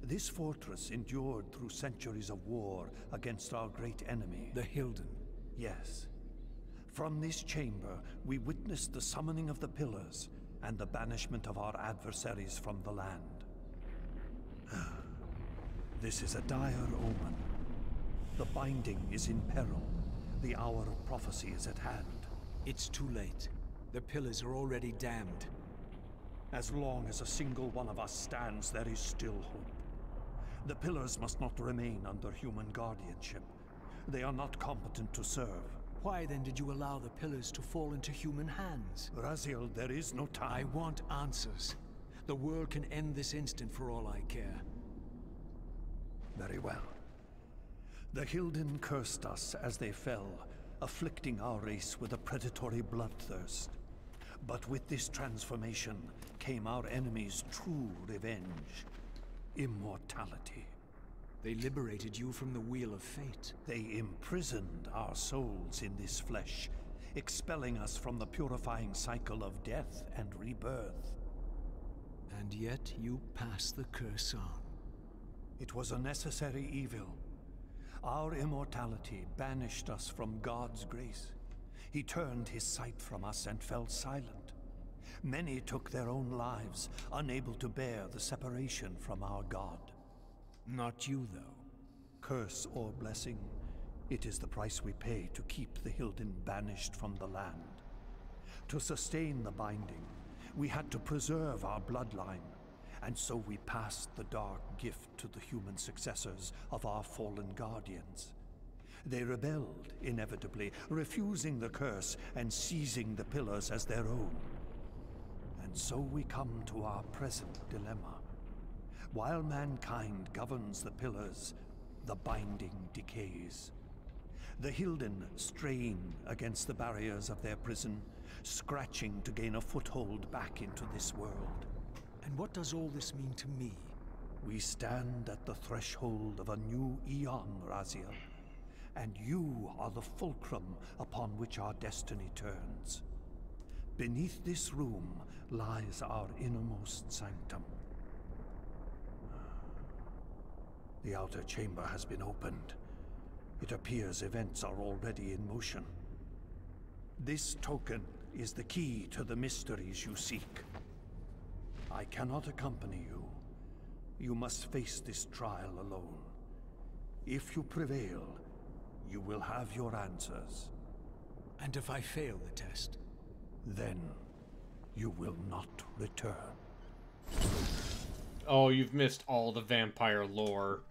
This fortress endured through centuries of war against our great enemy, the Hilden. Yes. From this chamber, we witnessed the summoning of the Pillars and the banishment of our adversaries from the land. This is a dire omen. The Binding is in peril. The hour of prophecy is at hand. It's too late. The Pillars are already damned. As long as a single one of us stands, there is still hope. The Pillars must not remain under human guardianship. They are not competent to serve. Why then did you allow the Pillars to fall into human hands? Raziel, there is no time. I want answers. The world can end this instant for all I care. Very well. The Hilden cursed us as they fell, afflicting our race with a predatory bloodthirst. But with this transformation came our enemy's true revenge. Immortality. They liberated you from the Wheel of Fate. They imprisoned our souls in this flesh, expelling us from the purifying cycle of death and rebirth. And yet you pass the curse on. It was a necessary evil. Our immortality banished us from God's grace. He turned his sight from us and fell silent. Many took their own lives, unable to bear the separation from our God. Not you, though. Curse or blessing, it is the price we pay to keep the Hilden banished from the land. To sustain the Binding, we had to preserve our bloodline, and so we passed the dark gift to the human successors of our fallen guardians. They rebelled, inevitably, refusing the curse and seizing the Pillars as their own. And so we come to our present dilemma. While mankind governs the Pillars, the Binding decays. The Hilden strain against the barriers of their prison, scratching to gain a foothold back into this world. And what does all this mean to me? We stand at the threshold of a new eon, Raziel. And you are the fulcrum upon which our destiny turns. Beneath this room lies our innermost sanctum. The outer chamber has been opened. It appears events are already in motion. This token is the key to the mysteries you seek. I cannot accompany you. You must face this trial alone. If you prevail, you will have your answers. And if I fail the test? Then you will not return. Oh, you've missed all the vampire lore.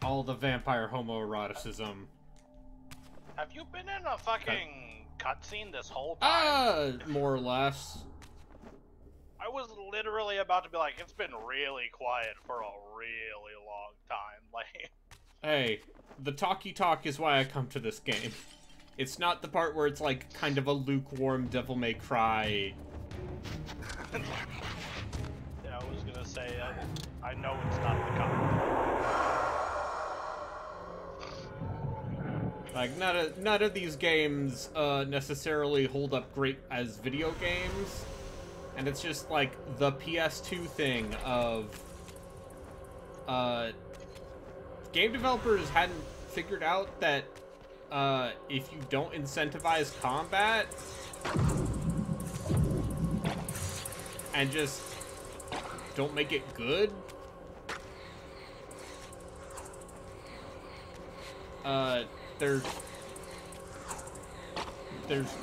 All the vampire homoeroticism. Have you been in a fucking cutscene this whole time? More or less. I was literally about to be like, it's been really quiet for a really long time. Like, hey, the talky talk is why I come to this game. It's not the part where it's like kind of a lukewarm Devil May Cry. Yeah, I was gonna say, I know it's not the kind. Like, none of these games necessarily hold up great as video games. And it's just like the PS2 thing of game developers hadn't figured out that if you don't incentivize combat and just don't make it good, there's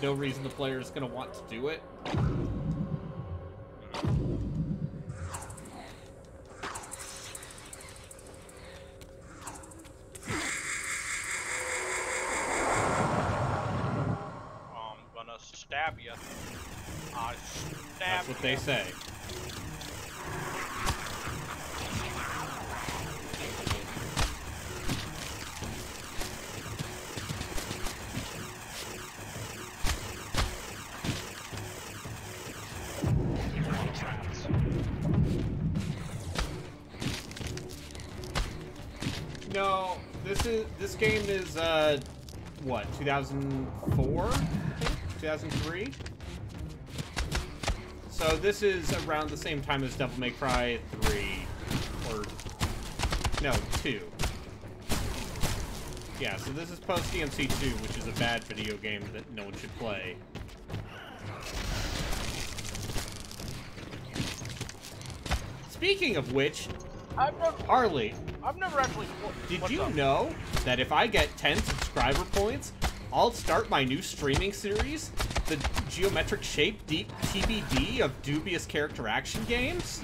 no reason the player is going to want to do it. stab you. I stab That's what they say. No, this game is what, 2004? I think? 2003? So this is around the same time as Devil May Cry 3 or no, 2. Yeah, so this is post DMC 2, which is a bad video game that no one should play. Speaking of which, Harley, I've never actually. Did you know that if I get 10 subscriber points, I'll start my new streaming series, the Geometric Shape Deep TBD of dubious character action games?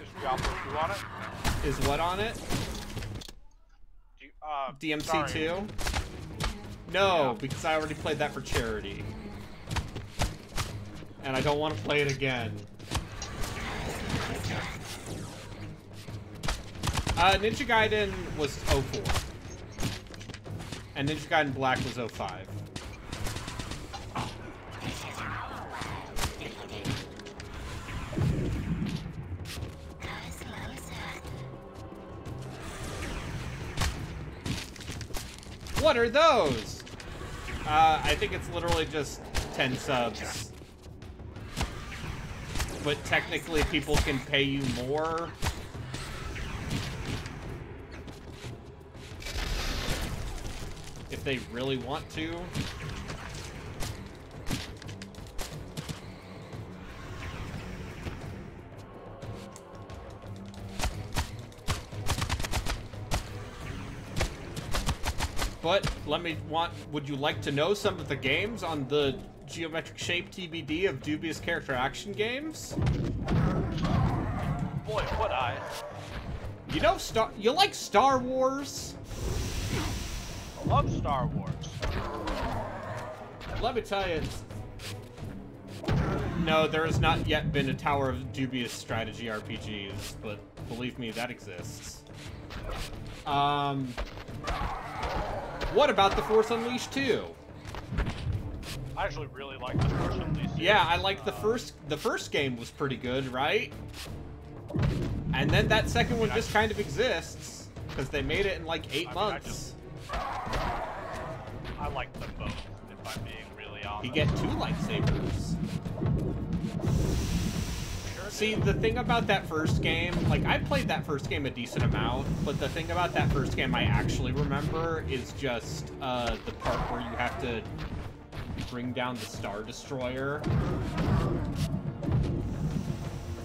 Is Diablo 2 on it? Is what on it? DMC 2? No, because I already played that for charity. And I don't want to play it again. Ninja Gaiden was 04. And Ninja Gaiden Black was 05. What are those? I think it's literally just 10 subs. But technically people can pay you more. If they really want to. But would you like to know some of the games on the Geometric Shape TBD of dubious character action games? Boy, would I. You know you like Star Wars? I love Star Wars. Let me tell you, no, there has not yet been a Tower of Dubious strategy RPGs, but believe me, that exists. What about The Force Unleashed 2? I actually really like The Force Unleashed 2. Yeah, I like the first game was pretty good, right? And then that second one just kind of exists, because they made it in like 8 months. I like them both, if I'm being really honest. You get 2 lightsabers. See, the thing about that first game, like, I played that first game a decent amount, but the thing about that first game I actually remember is just the part where you have to bring down the Star Destroyer.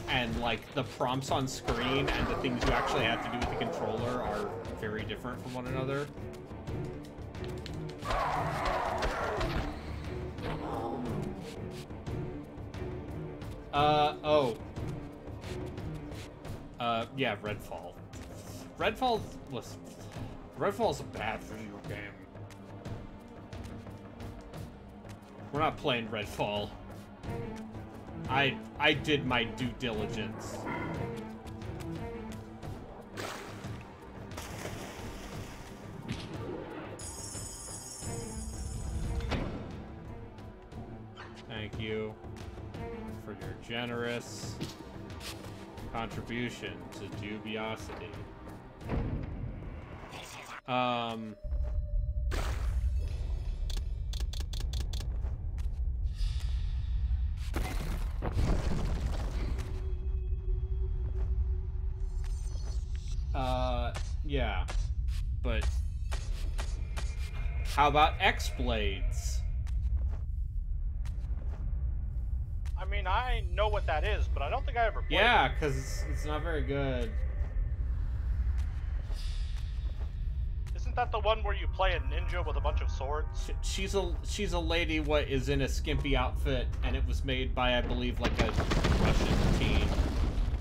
And, like, the prompts on screen and the things you actually have to do with the controller are very different from one another. Yeah, Redfall. Redfall's a bad video game. We're not playing Redfall. I did my due diligence. Thank you for your generous contribution to dubiosity. Yeah, but how about X-Blades? I mean, I know what that is, but I don't think I ever played it. Yeah, because it's not very good. Isn't that the one where you play a ninja with a bunch of swords? She's a lady what is in a skimpy outfit, and it was made by, I believe, like a Russian teen.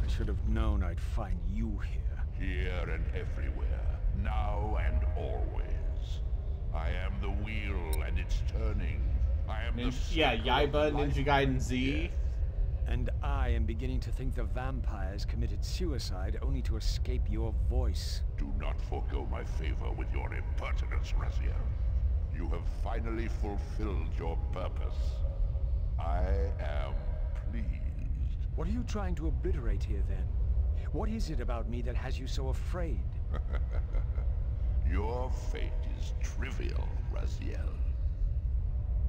I should have known I'd find you here. Here and everywhere, now and always. I am the wheel, and it's turning. I am the yeah, Yaiba, Ninja Gaiden Z. And I am beginning to think the vampires committed suicide only to escape your voice. Do not forego my favor with your impertinence, Raziel. You have finally fulfilled your purpose. I am pleased. What are you trying to obliterate here, then? What is it about me that has you so afraid? Your fate is trivial, Raziel.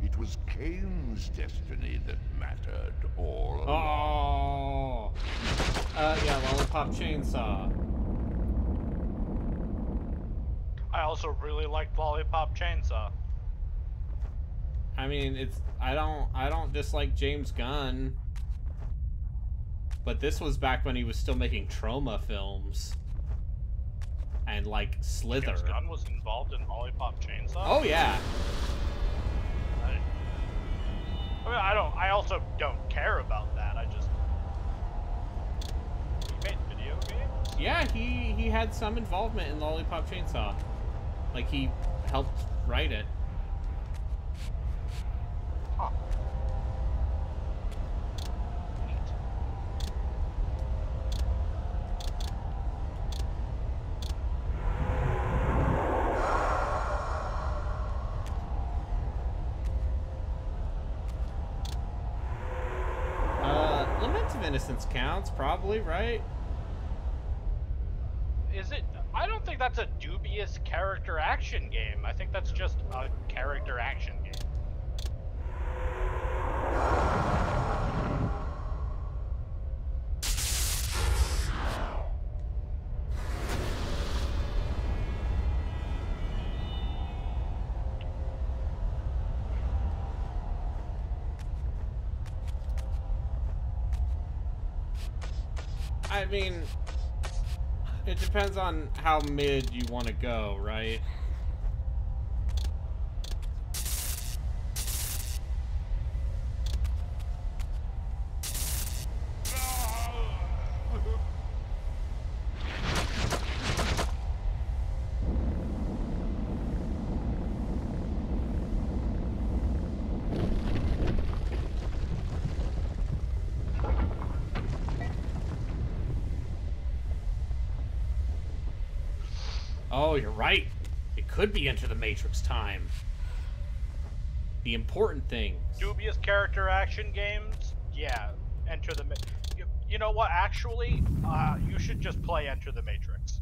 It was Kain's destiny that mattered all along. Oh. Yeah, Lollipop Chainsaw. I also really liked Lollipop Chainsaw. I mean, I don't dislike James Gunn. But this was back when he was still making Trauma films. And like Slither. James Gunn was involved in Lollipop Chainsaw? Oh yeah. I also don't care about that. He made video games? Yeah, he had some involvement in Lollipop Chainsaw. Like, he helped write it. Huh. Lament of Innocence counts, probably, right? Is it? I don't think that's a dubious character action game. I think that's just a character action game. I mean, it depends on how mid you want to go, right? Oh, you're right. It could be Enter the Matrix time. The important things. Dubious character action games? Yeah, Enter the You know what, actually, you should just play Enter the Matrix.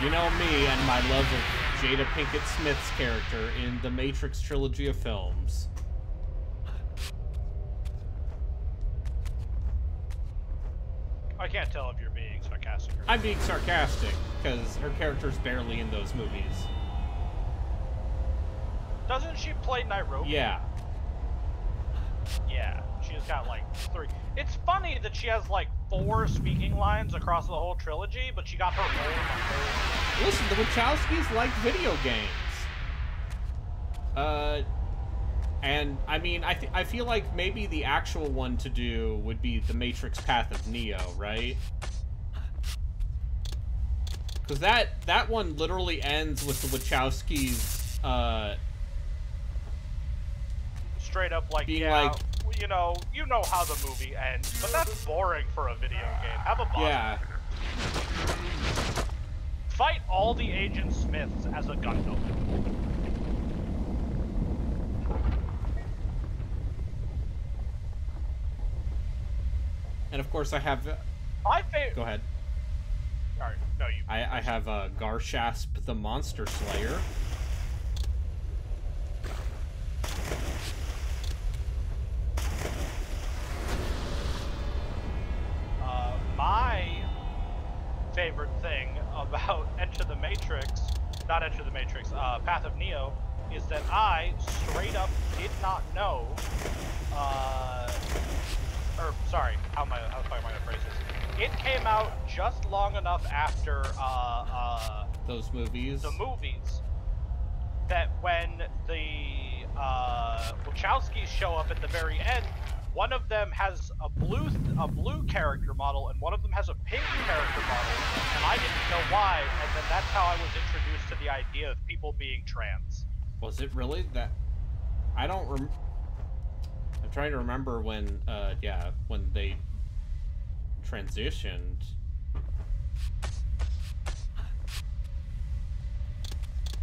You know me and my love of Jada Pinkett Smith's character in the Matrix trilogy of films. I can't tell if you're being sarcastic or not. I'm being sarcastic, because her character's barely in those movies. Doesn't she play Nairobi? Yeah. Yeah, she's got like 3. It's funny that she has like 4 speaking lines across the whole trilogy, but she got her own. Listen, the Wachowskis like video games. And I mean, I feel like maybe the actual one to do would be The Matrix Path of Neo, right? Because that one literally ends with the Wachowskis, straight up like, being yeah, like, you know how the movie ends, but that's boring for a video game. Have a boss. yeah. Fight all the Agent Smiths as a Gundam. And of course I have... My favorite... Go ahead. Alright, no, you... I have Garshasp the Monster Slayer. My favorite thing about Path of Neo, is that I straight up did not know, or sorry, how am I gonna phrase this? It came out just long enough after, those movies. The movies, that when the, Wachowskis show up at the very end, one of them has a blue character model, and one of them has a pink character model, and I didn't know why, and then that's how I was introduced to the idea of people being trans. Was it really that? I don't I'm trying to remember when, yeah, when they transitioned.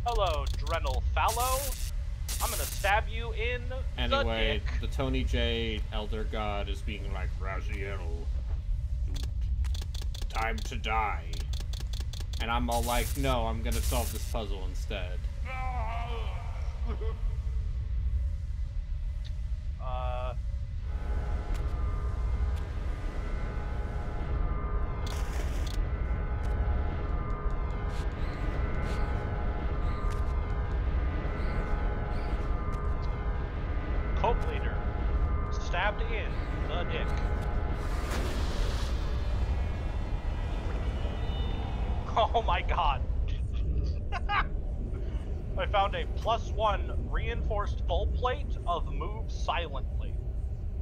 Hello, Drenel Fallow. I'm gonna stab you in Anyway, the dick. the Tony J Elder God is being like, Raziel, time to die. And I'm all like, no, I'm gonna solve this puzzle instead. Cult leader stabbed in the dick. Oh my god. I found a +1 reinforced full plate of move silently.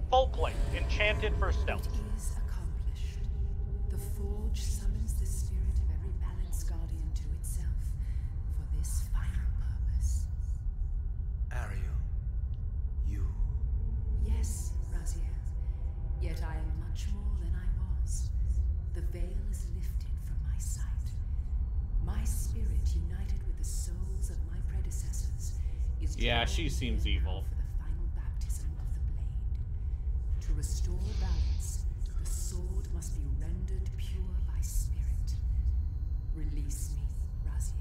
Full plate, enchanted for stealth. It is accomplished. The Forge summons the spirit of every Balance Guardian to itself for this final purpose. Ariel? You? Yes, Raziel. Yet I am much more than I was. The veil is lifted from my sight. My spirit, united with the souls of my predecessors, is Yeah, she seems evil. for the final baptism of the blade. To restore balance, the sword must be rendered pure by spirit. Release me, Raziel.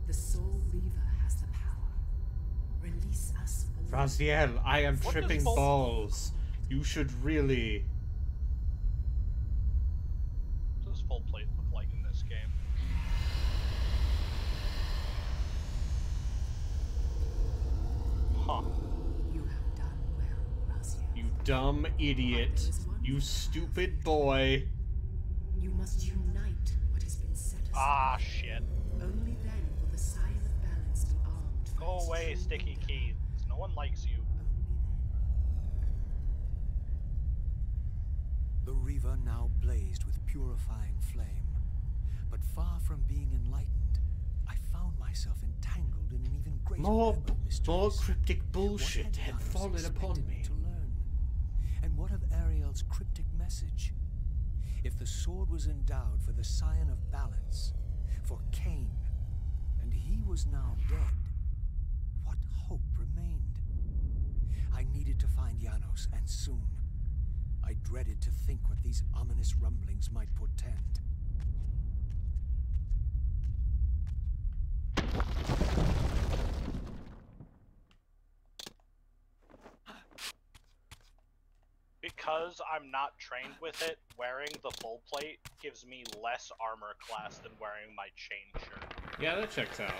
The Soul Reaver has the power. Release us all. Raziel, I am What tripping does balls. You should really... What does full plate look like in this game? Huh. You have done well, Raziel. You dumb idiot. You stupid boy. You must unite what has been set aside. Ah, shit. Only then will the Scion of Balance be armed for Go its away, true Sticky order. Keys. No one likes you. The Reaver now blazed with purifying flame. But far from being enlightened, I found myself entangled in an even greater More web of mysteries. more cryptic What bullshit had Janos fallen upon expected me. to learn? And what of Ariel's cryptic message? If the sword was endowed for the Scion of Balance, for Kain, and he was now dead, what hope remained? I needed to find Janos, and soon. I dreaded to think what these ominous rumblings might portend. Because I'm not trained with it, wearing the full plate gives me less armor class than wearing my chain shirt. Yeah, that checks out.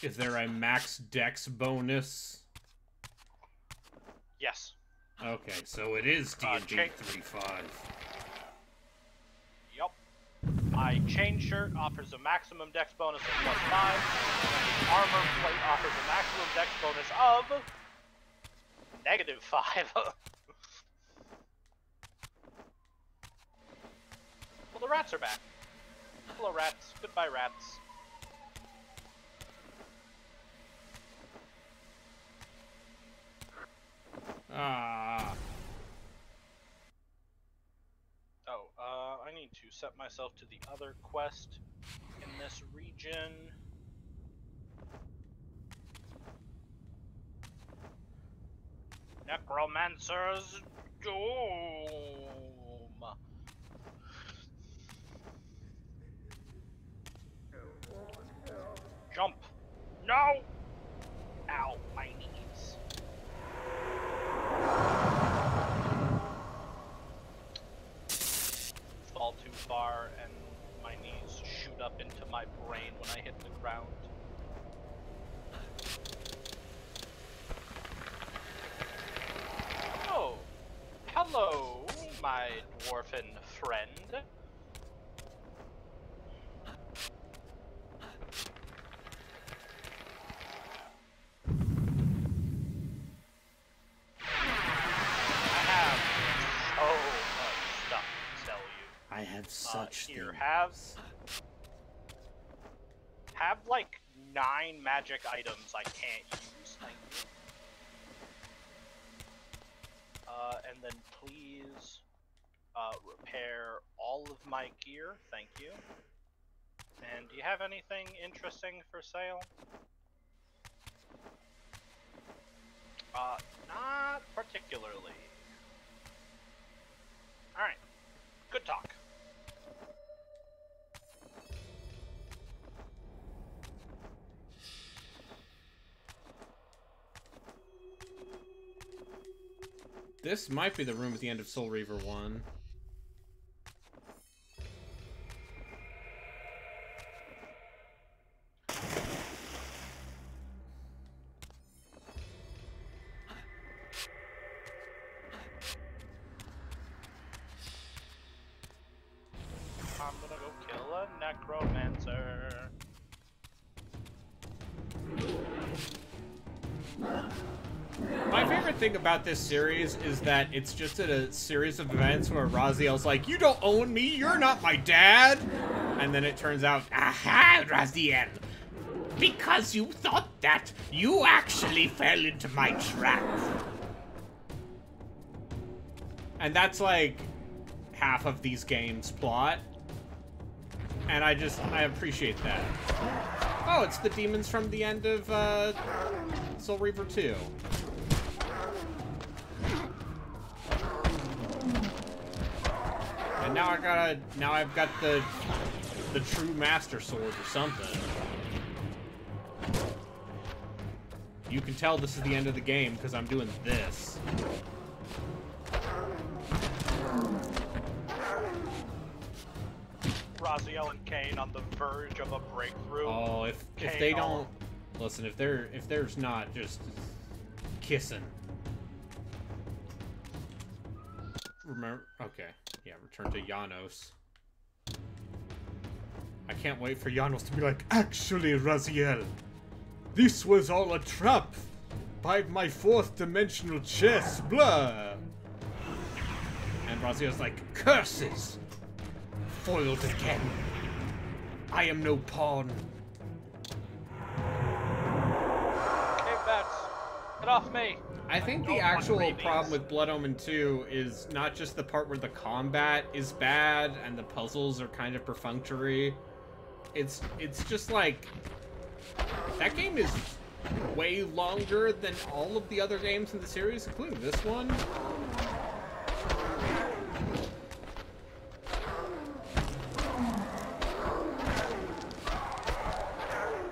Is there a max dex bonus? Yes. Okay, so it is D&D check. 3.5. Yup. My chain shirt offers a maximum dex bonus of +5, and the armor plate offers a maximum dex bonus of -5. Well, the rats are back. Hello, rats. Goodbye, rats. Ah. Oh, I need to set myself to the other quest in this region. Necromancer's Doom. Jump. No! Ow, my knees. Fall too far and my knees shoot up into my brain when I hit the ground. Oh, hello, my dwarfen friend. I have such here, things. have like 9 magic items I can't use. Thank you. And then please repair all of my gear. Thank you. And do you have anything interesting for sale? Not particularly. Alright. Good talk. This might be the room at the end of Soul Reaver 1. I'm gonna go kill a necromancer. My favorite thing about this series is that it's just a series of events where Raziel's like, you don't own me, you're not my dad! And then it turns out, aha, Raziel! Because you thought that, you actually fell into my trap. And that's like half of these games' plot. And I appreciate that. Oh, it's the demons from the end of Soul Reaver 2. And now I've got the true master sword or something. You can tell this is the end of the game because I'm doing this. Raziel and Kain on the verge of a breakthrough. Oh, if they don't listen, if there's not just kissing. Remember? Okay, yeah. Return to Janos. I can't wait for Janos to be like, actually, Raziel, this was all a trap by my 4th dimensional chess. Blah. And Raziel's like, curses. Foiled again. I am no pawn. Hey, Bats, get off me. I think the actual problem with Blood Omen 2 is not just the part where the combat is bad and the puzzles are kind of perfunctory. It's just like, that game is way longer than all of the other games in the series, including this one.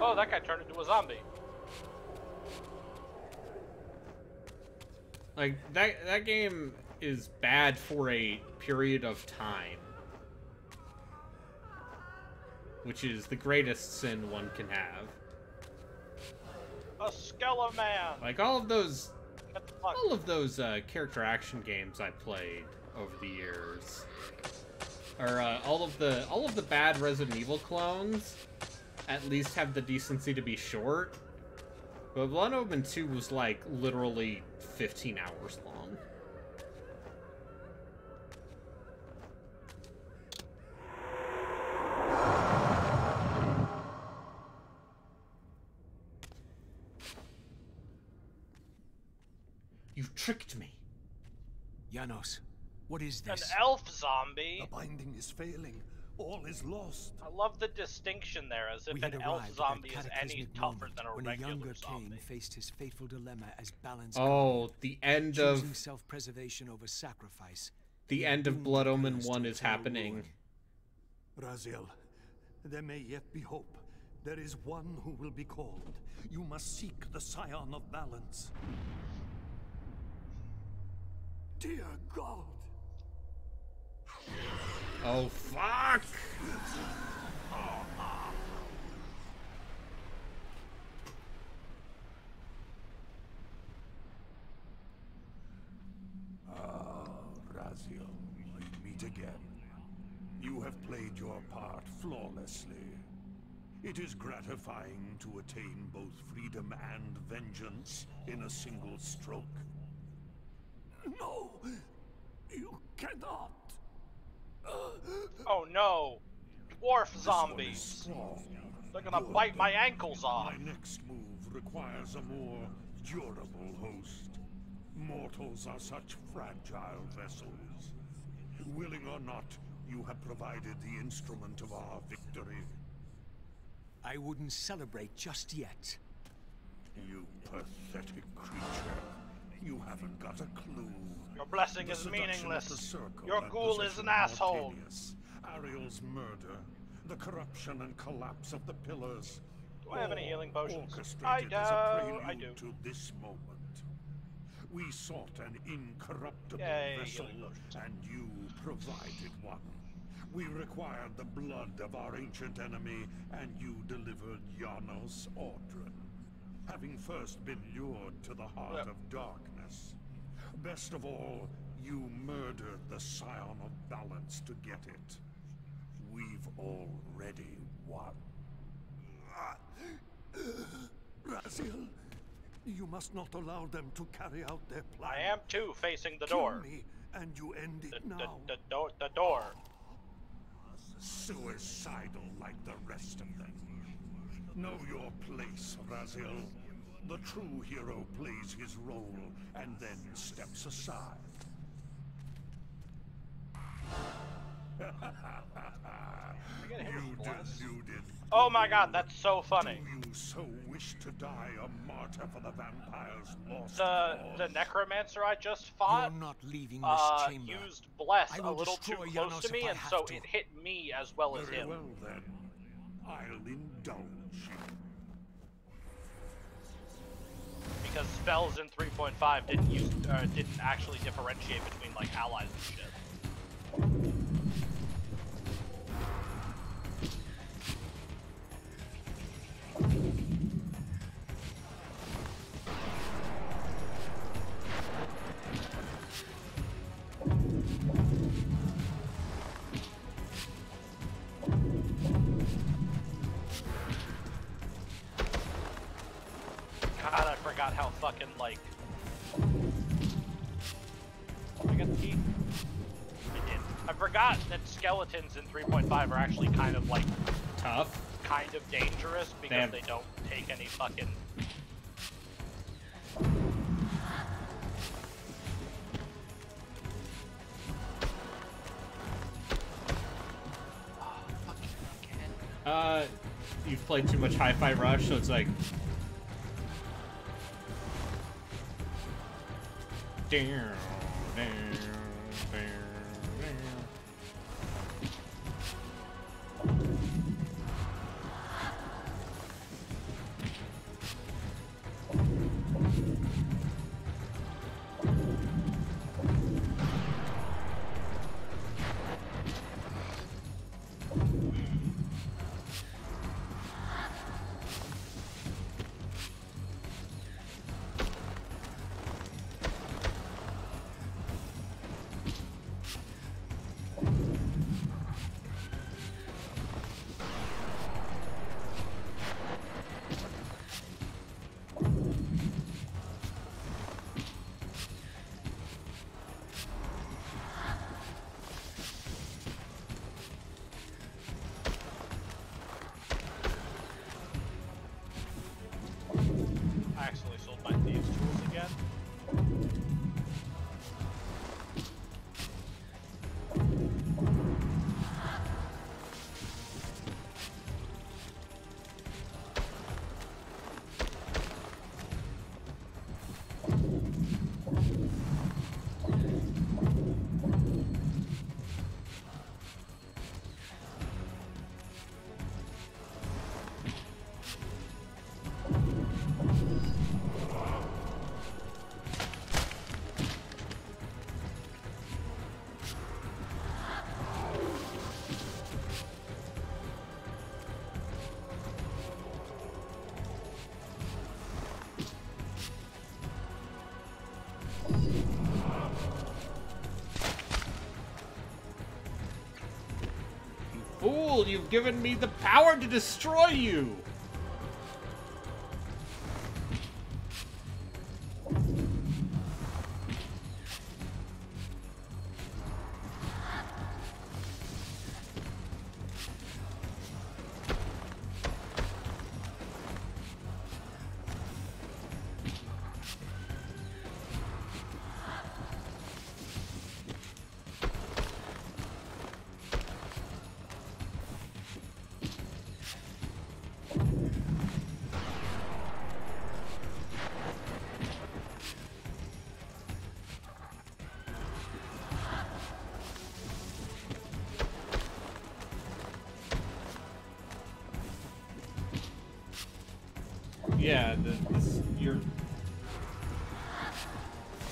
Oh, that guy turned into a zombie. Like, that game is bad for a period of time. Which is the greatest sin one can have. A Skeleman! Like, all of those character action games I played over the years. Or, all of the bad Resident Evil clones at least have the decency to be short. But Blood Omen 2 was, like, literally 15 hours long. You tricked me. Janos, what is this? An elf zombie? The binding is failing. All is lost. I love the distinction there, as if an elf zombie is any tougher than a regular younger zombie. Kain faced his fateful dilemma as balanced. Oh, the end of choosing self-preservation over sacrifice. The end of Blood Omen 1 is happening. Raziel, there may yet be hope. There is one who will be called. You must seek the Scion of Balance. Dear God. Oh, fuck! Raziel, we meet again. You have played your part flawlessly. It is gratifying to attain both freedom and vengeance in a single stroke. No! You cannot! Oh no! Dwarf This one is zombies! strong. They're gonna bite my ankles off. My next move requires a more durable host. Mortals are such fragile vessels. Willing or not, you have provided the instrument of our victory. I wouldn't celebrate just yet. You pathetic creature. You haven't got a clue. Your blessing is meaningless. Your ghoul is an asshole. Ariel's murder, the corruption and collapse of the pillars. Do I have any healing potions? Orchestrated as a prelude to this moment. We sought an incorruptible vessel, and you provided one. We required the blood of our ancient enemy, and you delivered Janos Ordren, having first been lured to the heart of darkness. Best of all, you murdered the Scion of Balance to get it. We've already won. Raziel, you must not allow them to carry out their plan. I am too, facing the door. Kill me, and you end it now. The door. Suicidal like the rest of them. Know your place, Raziel. The true hero plays his role and then steps aside. You deluded. Oh my god, that's so funny. Do you so wish to die a martyr for the vampire's lost The necromancer I just fought You're not leaving this chamber. used bless a little too close to me, and so it hit me as well as him. Very well then, I'll indulge you. Because spells in 3.5 didn't actually differentiate between like allies and shit. God, I forgot how fucking, like... I got the key? I did. I forgot that skeletons in 3.5 are actually kind of, like... tough? Kind of dangerous, because they don't take any fucking... You've played too much Hi-Fi Rush, so it's like... Fool, you've given me the power to destroy you! Yeah,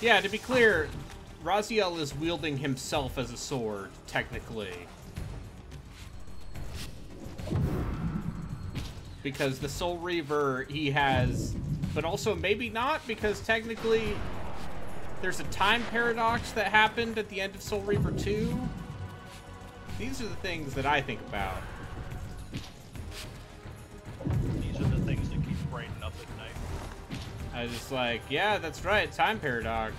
yeah, to be clear, Raziel is wielding himself as a sword, technically. Because the Soul Reaver he has, but also maybe not, because technically there's a time paradox that happened at the end of Soul Reaver 2. These are the things that I think about. These are the things that keep Brayden up at night. I was just like, yeah, that's right, time paradox.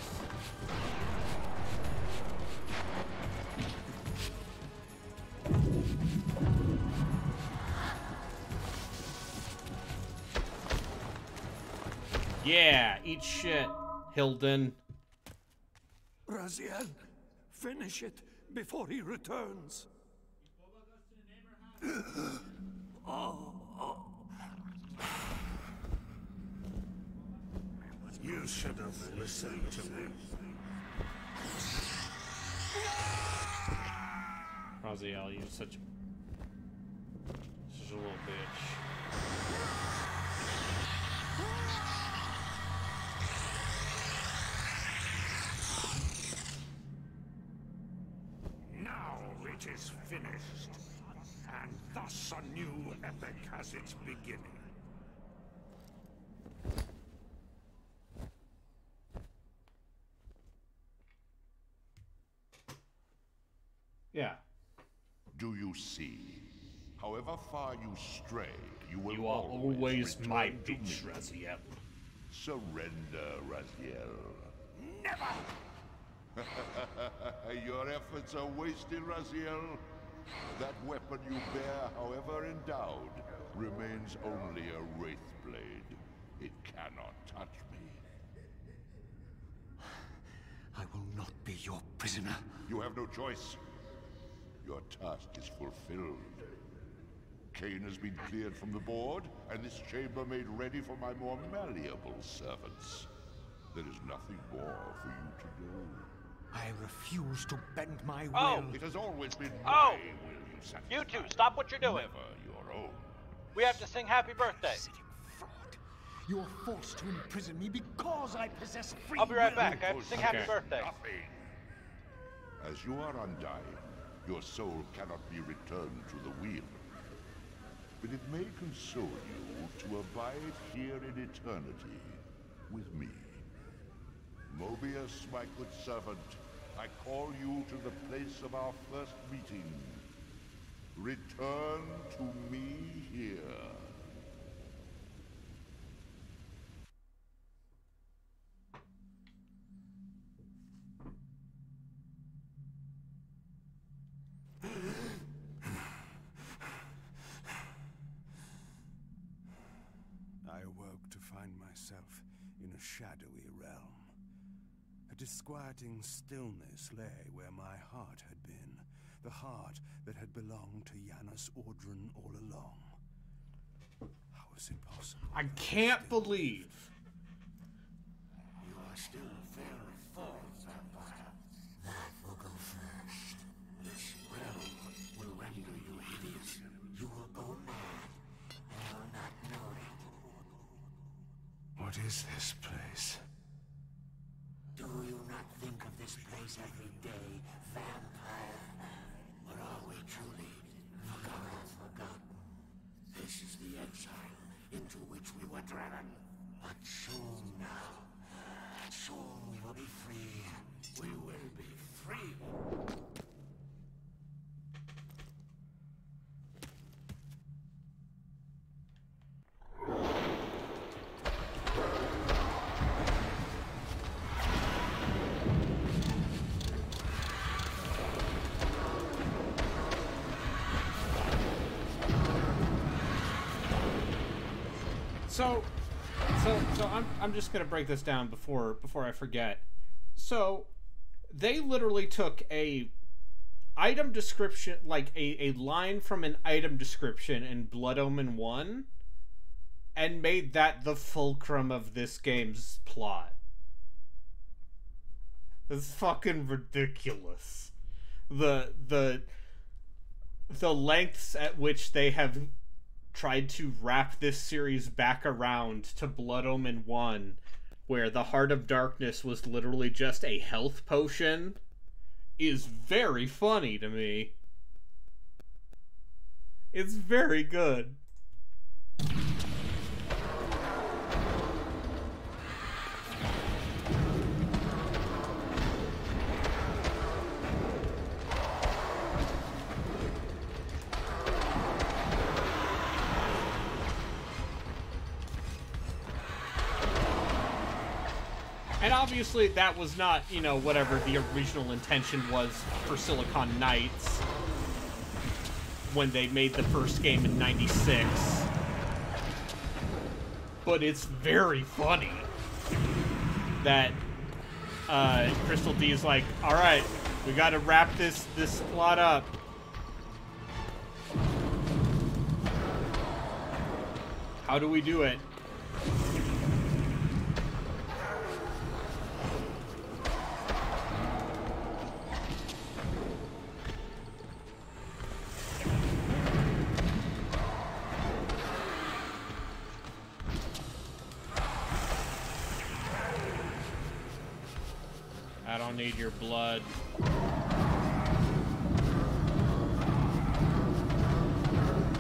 Yeah, eat shit, Hilden. Raziel, finish it before he returns. You should have listened to me. Raziel, you're such a little bitch. Now it is finished, and thus a new epic has its beginning. Yeah. Do you see? However far you stray, you will You are always my return to bitch, me. Raziel. Surrender, Raziel. Never! Your efforts are wasted, Raziel. That weapon you bear, however endowed, remains only a wraith blade. It cannot touch me. I will not be your prisoner. You have no choice. Your task is fulfilled. Kain has been cleared from the board, and this chamber made ready for my more malleable servants. There is nothing more for you to do. I refuse to bend my will. Oh! It has always been my will you satisfy. You two, stop what you're doing. Never your own. We have to sing happy birthday. Fraud. You're forced to imprison me because I possess free I'll be right will. back. I have to sing happy birthday. Nothing. As you are undying, your soul cannot be returned to the wheel. But it may console you to abide here in eternity with me. Mobius, my good servant, I call you to the place of our first meeting. Return to me here. I awoke to find myself in a shadowy realm. A disquieting stillness lay where my heart had been, the heart that had belonged to Janus Ordran all along. How was it possible? I can't believe. You are still very full, vampire. That will go first. This realm will render you hideous. You will go mad, and will not know it. What is this place? Do you not think of this place every day, vampire? Or are we truly forgotten? This is the exile into which we were driven. But soon now, soon we will be free. We will be free. So I'm just gonna break this down before I forget. So they literally took a item description, like a line from an item description in Blood Omen 1, and made that the fulcrum of this game's plot. It's fucking ridiculous. The lengths at which they have tried to wrap this series back around to Blood Omen 1, where the Heart of Darkness was literally just a health potion, is very funny to me. It's very good. And obviously that was not, you know, whatever the original intention was for Silicon Knights when they made the first game in '96. But it's very funny that Crystal D is like, alright, we gotta wrap this plot up. How do we do it? I don't need your blood.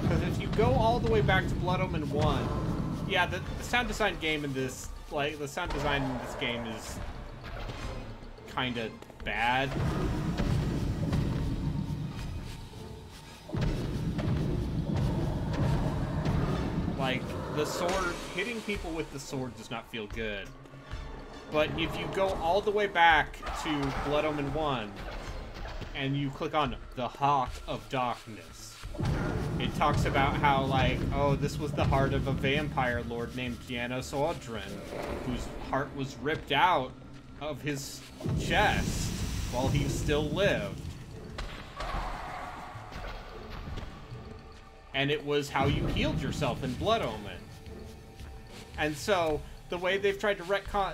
Because if you go all the way back to Blood Omen 1, yeah, the sound design game in this, like, the sound design in this game is kind of bad. Like, the sword, hitting people with the sword does not feel good. But if you go all the way back to Blood Omen 1, and you click on the Heart of Darkness, it talks about how, like, oh, this was the heart of a vampire lord named Janos Audrin, whose heart was ripped out of his chest while he still lived. And it was how you healed yourself in Blood Omen. And so the way they've tried to retcon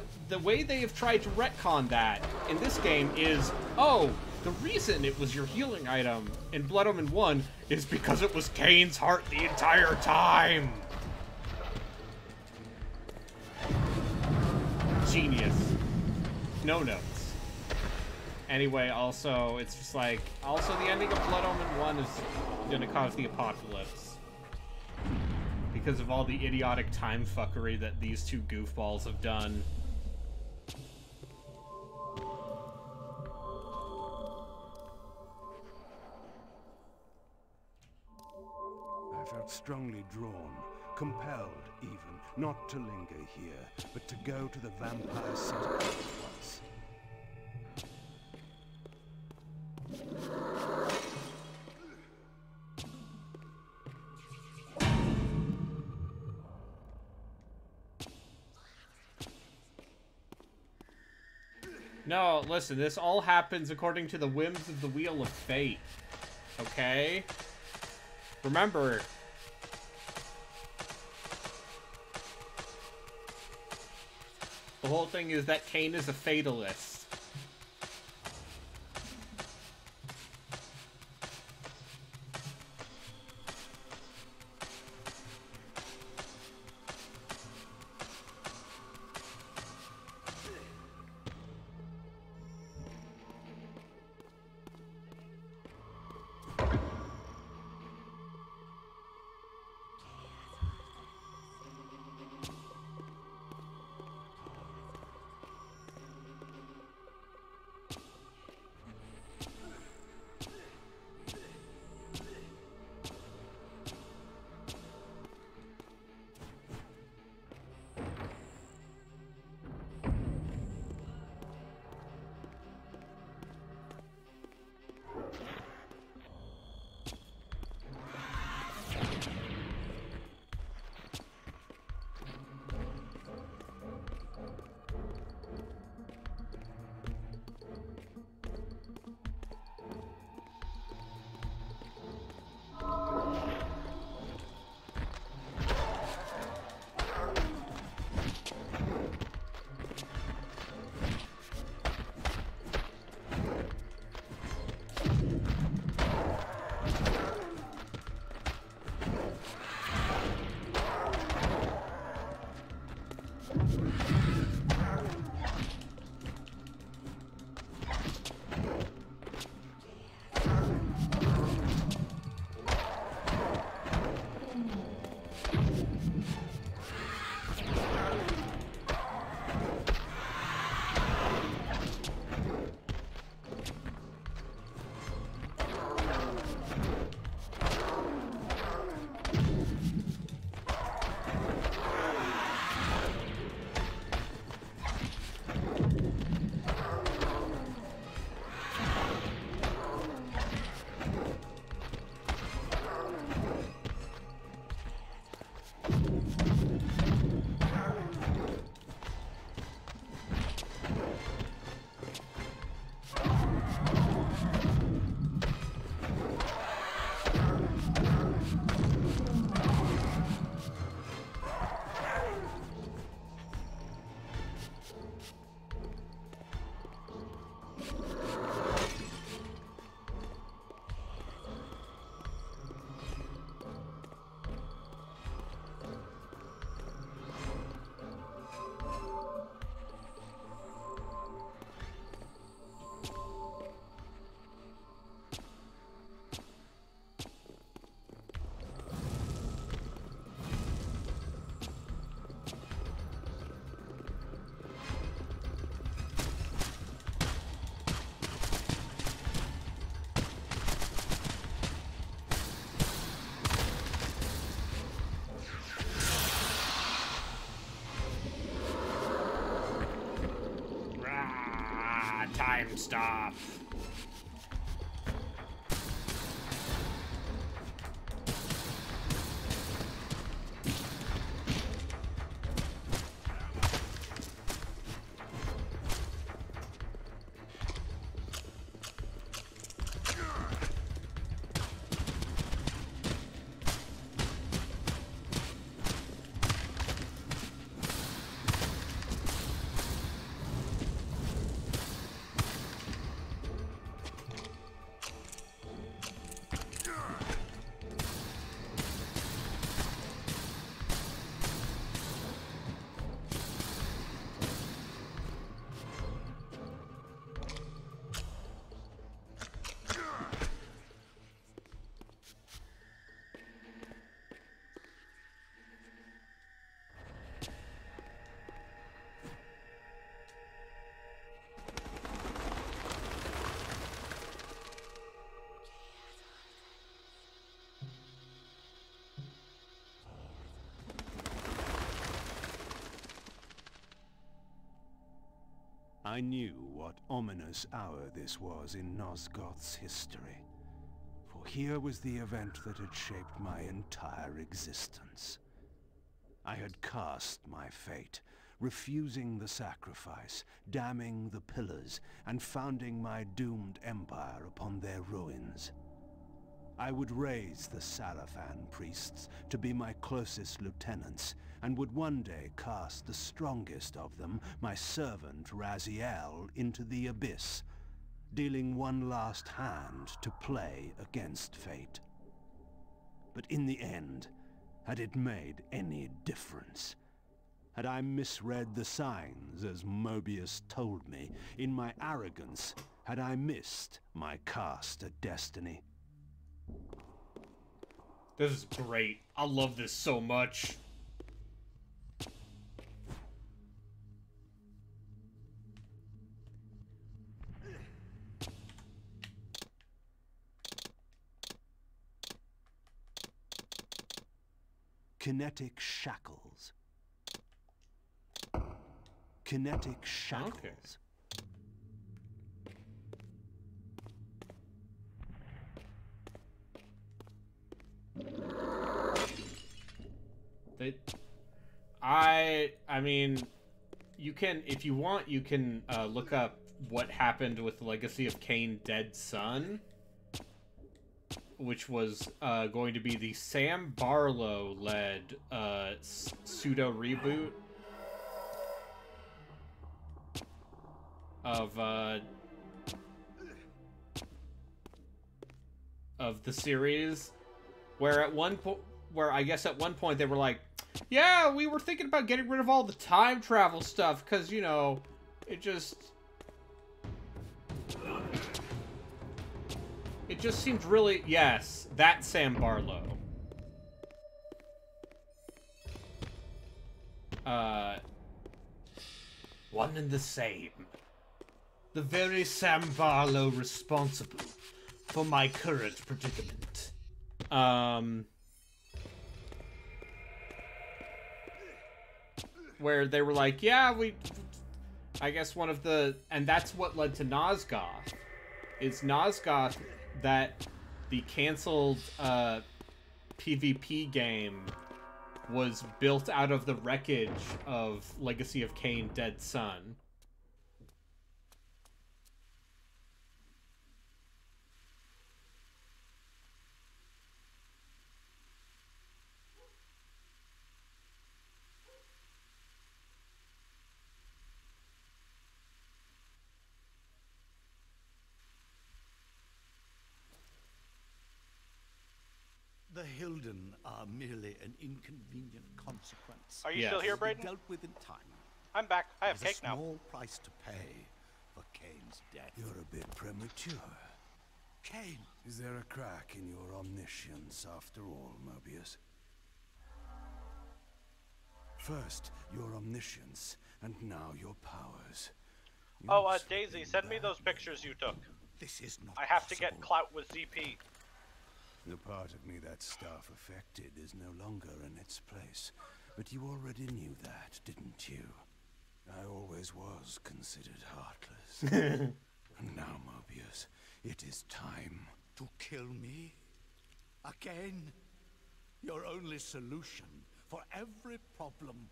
that in this game is, oh, the reason it was your healing item in Blood Omen 1 is because it was Kain's heart the entire time. Genius. No notes. Anyway, also, it's just like, also the ending of Blood Omen 1 is gonna cause the apocalypse. Because of all the idiotic time fuckery that these two goofballs have done. I felt strongly drawn, compelled even, not to linger here, but to go to the vampire city at once. No, listen, this all happens according to the whims of the Wheel of Fate. Okay? Remember, the whole thing is that Kain is a fatalist. Time stop. I knew what ominous hour this was in Nosgoth's history, for here was the event that had shaped my entire existence. I had cast my fate, refusing the sacrifice, damning the pillars, and founding my doomed empire upon their ruins. I would raise the Salafan priests to be my closest lieutenants, and would one day cast the strongest of them, my servant Raziel, into the abyss, dealing one last hand to play against fate. But in the end, had it made any difference? Had I misread the signs, as Mobius told me? In my arrogance, had I missed my cast at destiny? This is great. I love this so much. Kinetic shackles. Kinetic shackles. Okay. I mean, you can, if you want, you can look up what happened with the Legacy of Kain Dead Son, which was going to be the Sam Barlow-led pseudo-reboot of the series, where at one point, I guess at one point they were like, yeah, we were thinking about getting rid of all the time travel stuff, because, you know, it just seemed really... Yes, that Sam Barlow. One and the same. The very Sam Barlow responsible for my current predicament. Where they were like, yeah, I guess one of the... And that's what led to Nosgoth. Is Nosgoth, that the canceled PvP game was built out of the wreckage of Legacy of Kain Dead Son. The Hilden are merely an inconvenient consequence. Are you still here, Brayden? Dealt with in time. I'm back. I have cake now. There's a small price to pay for Kain's death. You're a bit premature. Kain! Is there a crack in your omniscience after all, Mobius? First, your omniscience, and now your powers. Daisy, send me those pictures you took. This is not I have possible. to get clout with ZP. The part of me that staff affected is no longer in its place. But you already knew that, didn't you? I always was considered heartless. Now, Mobius, it is time. To kill me? Again? Your only solution for every problem.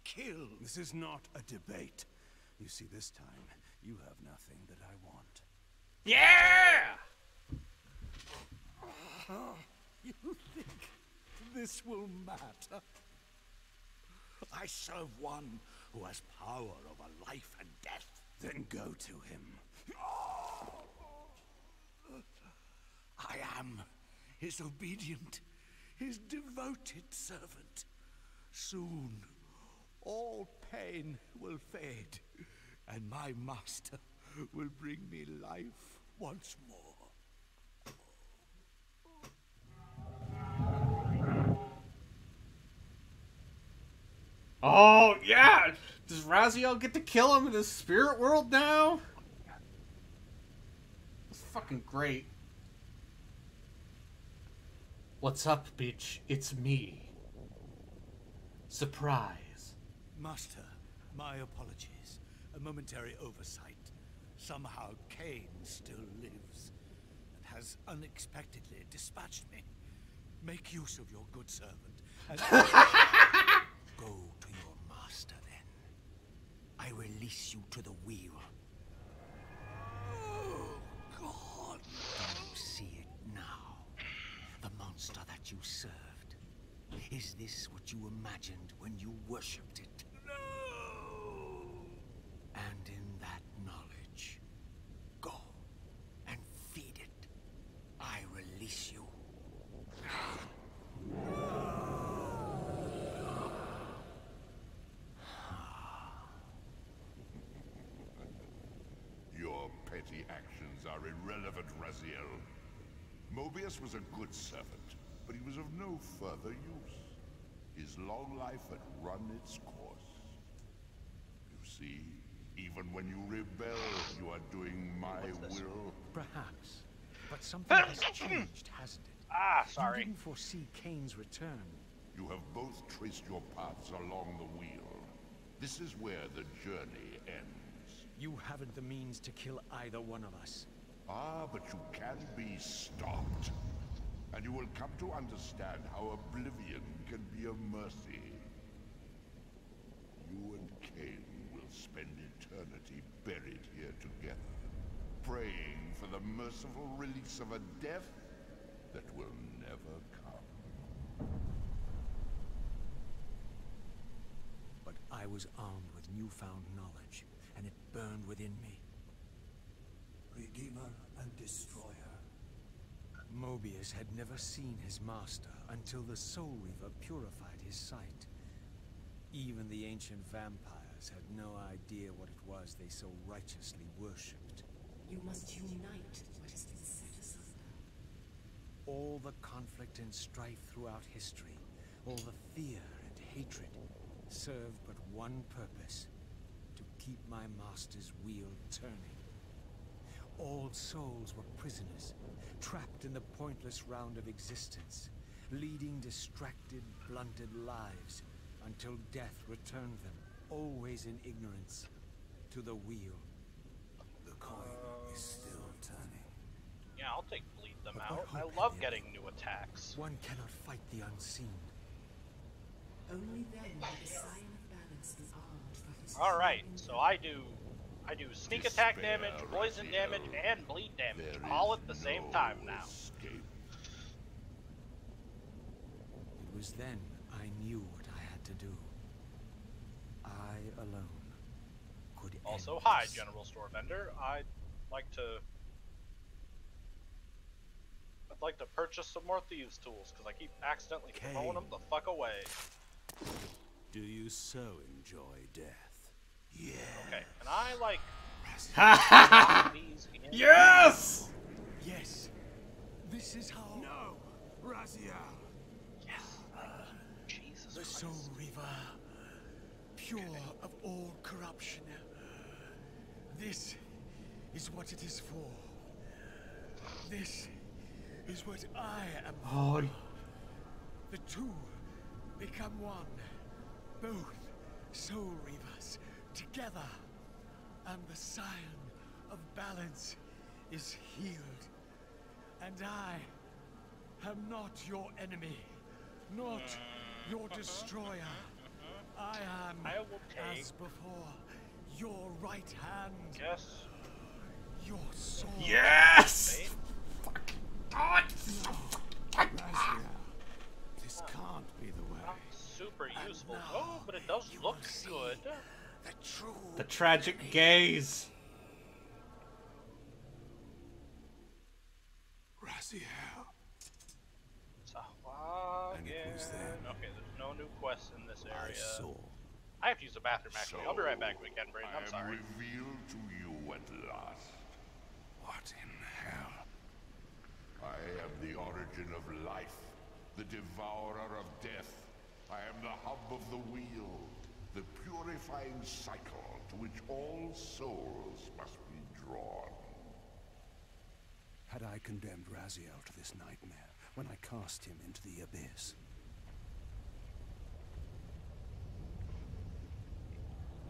Kill. This is not a debate. You see, this time, you have nothing that I want. Yeah! You think this will matter? I serve one who has power over life and death. Then go to him. I am his obedient, his devoted servant. Soon, all pain will fade, and my master will bring me life once more. Oh, yeah! Does Raziel get to kill him in his spirit world now? That's fucking great. What's up, bitch? It's me. Surprise. Master, my apologies. A momentary oversight. Somehow Kain still lives and has unexpectedly dispatched me. Make use of your good servant and go to your master then. I release you to the wheel. Oh, God. Do you see it now? The monster that you served. Is this what you imagined when you worshipped it? No! And in that knowledge, go and feed it. I release you. Your petty actions are irrelevant, Raziel. Mobius was a good servant, but he was of no further use. His long life had run its course. You see, even when you rebel, you are doing my will. Perhaps. But something has changed, hasn't it? Ah, sorry. You didn't foresee Kain's return. You have both traced your paths along the wheel. This is where the journey ends. You haven't the means to kill either one of us. Ah, but you can be stopped. And you will come to understand how oblivion can be a mercy. You and Kain will spend eternity buried here together, praying for the merciful release of a death that will never come. But I was armed with newfound knowledge, and it burned within me. Redeemer and Destroyer. Mobius had never seen his master until the Soul Reaver purified his sight. Even the ancient vampires had no idea what it was they so righteously worshipped. You must unite what has been set asunder. All the conflict and strife throughout history, all the fear and hatred, served but one purpose: to keep my master's wheel turning. All souls were prisoners, trapped in the pointless round of existence, leading distracted, blunted lives until death returned them, always in ignorance, to the wheel. The coin is still turning. Yeah, I'll bleed them out. I love getting new attacks. One cannot fight the unseen. Only then will the Scion of Balance be armed for his Alright, so I do sneak attack damage, poison damage, and bleed damage, all at the same time now. It was then I knew what I had to do. I alone could Also, end hi, this. General Store Vendor. I'd like to purchase some more thieves' tools because I keep accidentally throwing them the fuck away. Do you so enjoy death? Yeah. Okay, and I these in? Yes! Yes. This is how. No! Raziel! Yes. Jesus The Christ. Soul Reaver, pure of all corruption. This is what it is for. This is what I am for. Oh, The two become one. Both Soul Reavers together. And the Scion of balance is healed. And I am not your enemy, not your destroyer. I am, as before, your right hand. Yes. Your sword. Yes! Fuck. God! Raziel, this can't be the way. Not super useful. Oh, but it does look good. The tragic gaze. Raziel. And it was then. Okay, there's no new quests in this area. I have to use the bathroom actually. I'll be right back with Ken Brain. I'm sorry. Revealed to you at last. What in hell? I am the origin of life, the devourer of death. I am the hub of the wheel, the purifying cycle to which all souls must be drawn. Had I condemned Raziel to this nightmare when I cast him into the abyss?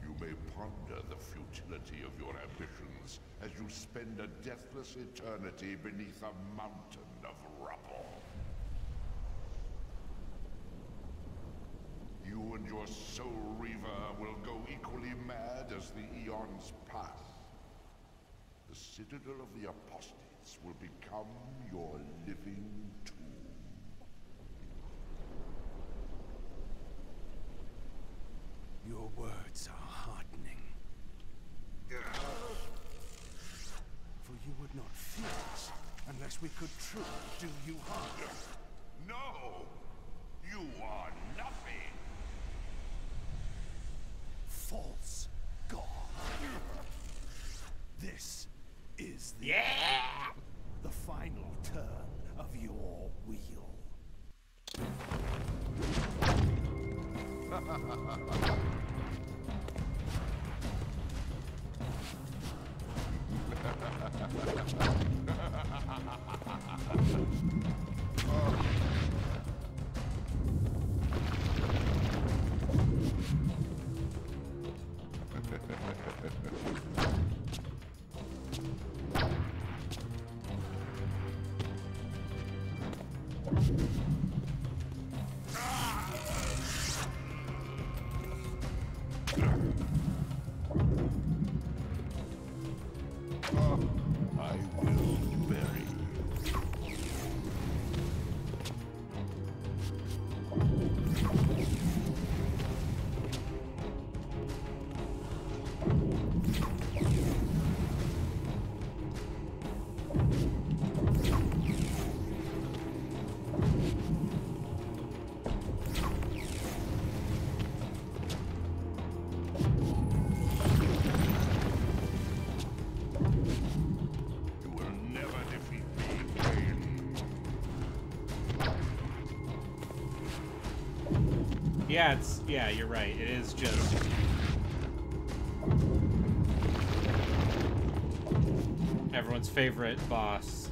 You may ponder the futility of your ambitions as you spend a deathless eternity beneath a mountain of rubble. You and your soul reaver will go equally mad as the eons pass. The citadel of the apostates will become your living tomb. Your words are heartening. For you would not fear us unless we could truly do you harm. No! You are nothing! False god. This is the the final turn of your wheel. I will bury you. You will never defeat me, Kain. Yeah, you're right. It is just everyone's favorite boss.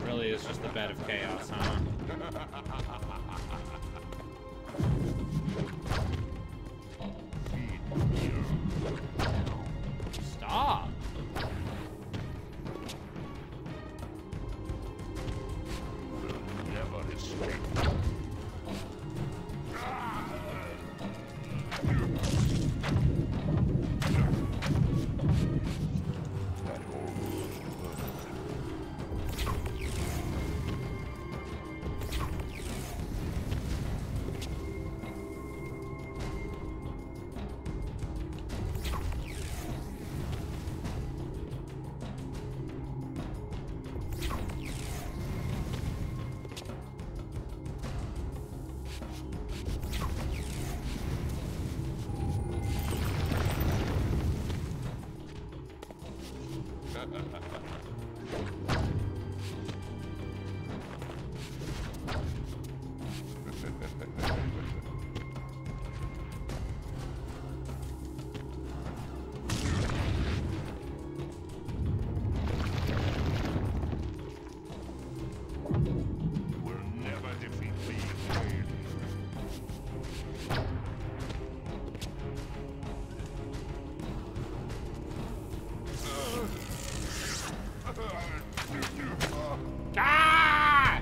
Really is just the bed of chaos, huh? Stop! Will never escape. That almost worked. Ah!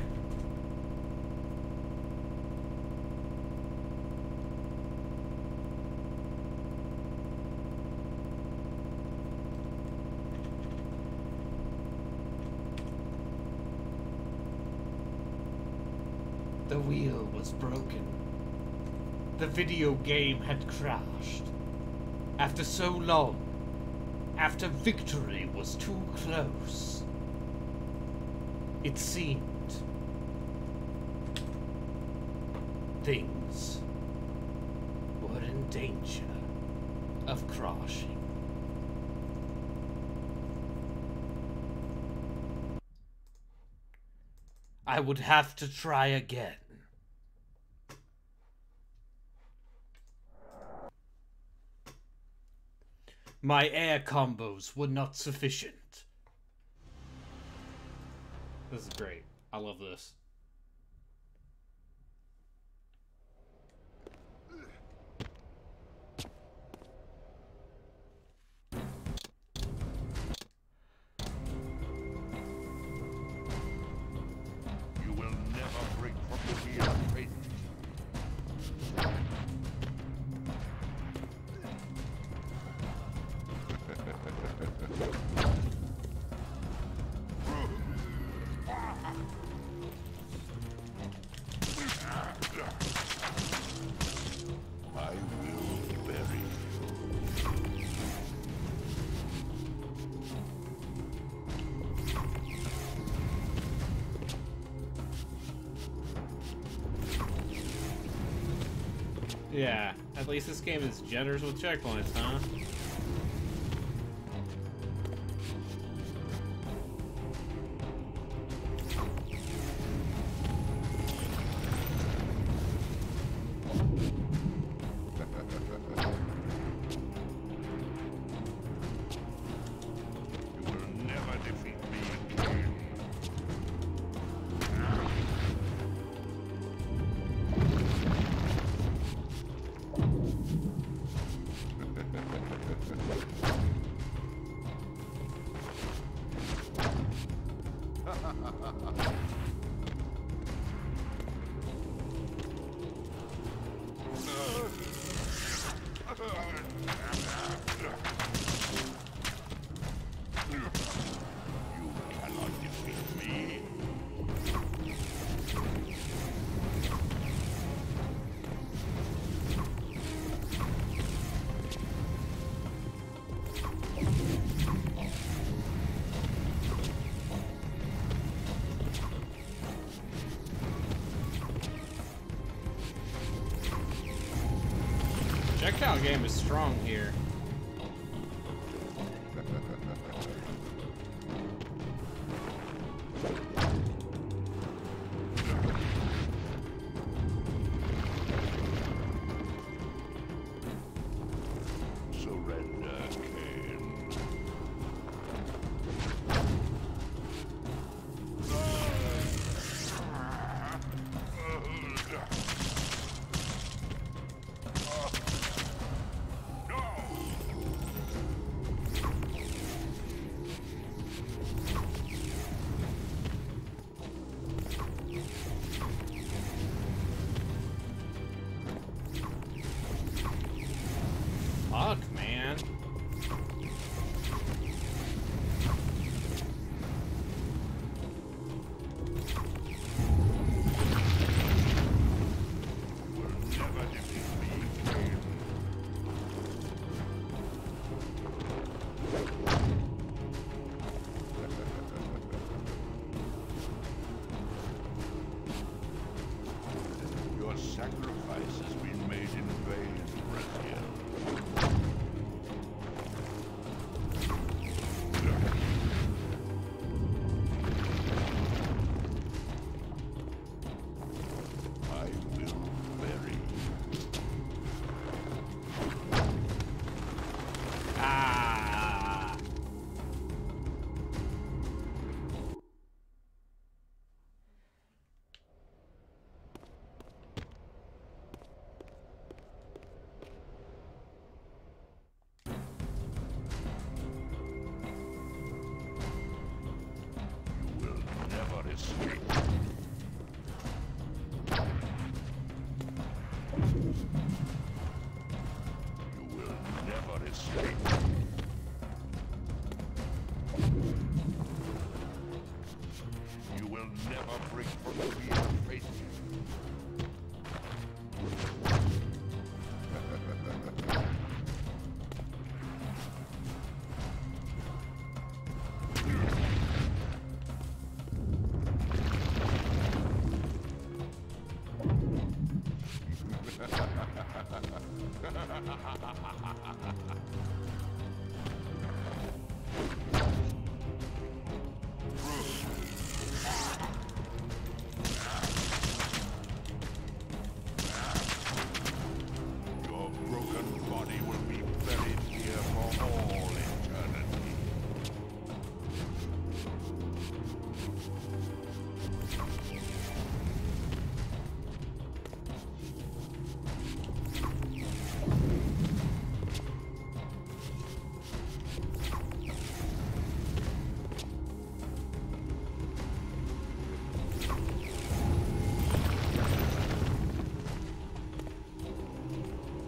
The wheel was broken. The video game had crashed. After so long, after victory was too close, it seemed things were in danger of crashing. I would have to try again. My air combos were not sufficient. This is great. I love this. You will never break from the wheel of fate. I will bury you. Yeah, at least this game is generous with checkpoints, huh? You will never defeat me, Kain. You cannot defeat me. Projectile game is strong here. Surrender, Kain. escape. You will never escape. You will never break from the wheel of fate. Your broken body will be buried here for all eternity.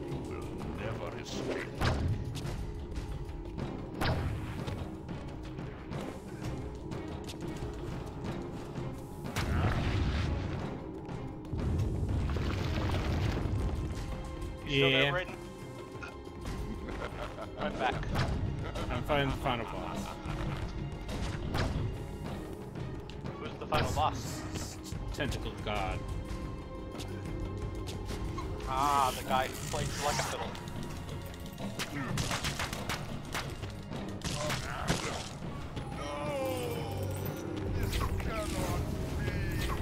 You will never escape. Still there, Yeah. Brayden? I'm back. I'm fighting the final boss. Who's the final boss? Tentacle God. Ah, the guy who plays like a fiddle. This cannot be.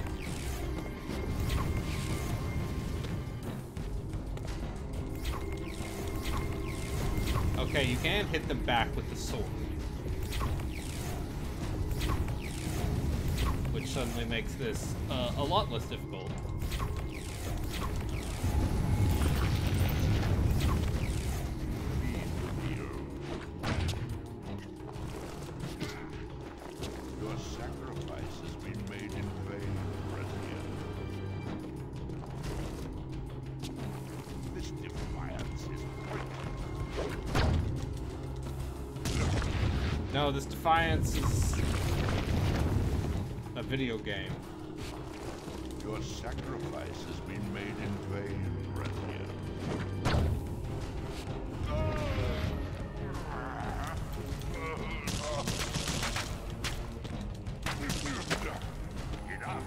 Okay, you can hit them back with the sword. Which suddenly makes this a lot less difficult. Your sacrifice has been made in vain, Raziel. This defiance is great. No, this Defiance is a video game. Your sacrifice has been made in vain, Raziel. Enough.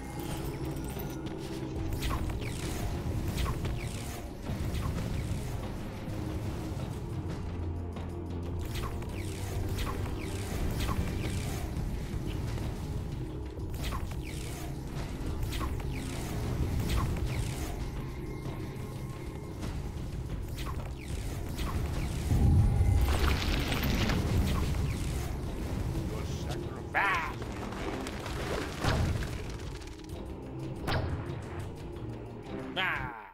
Your sacrifice has been made. Ah!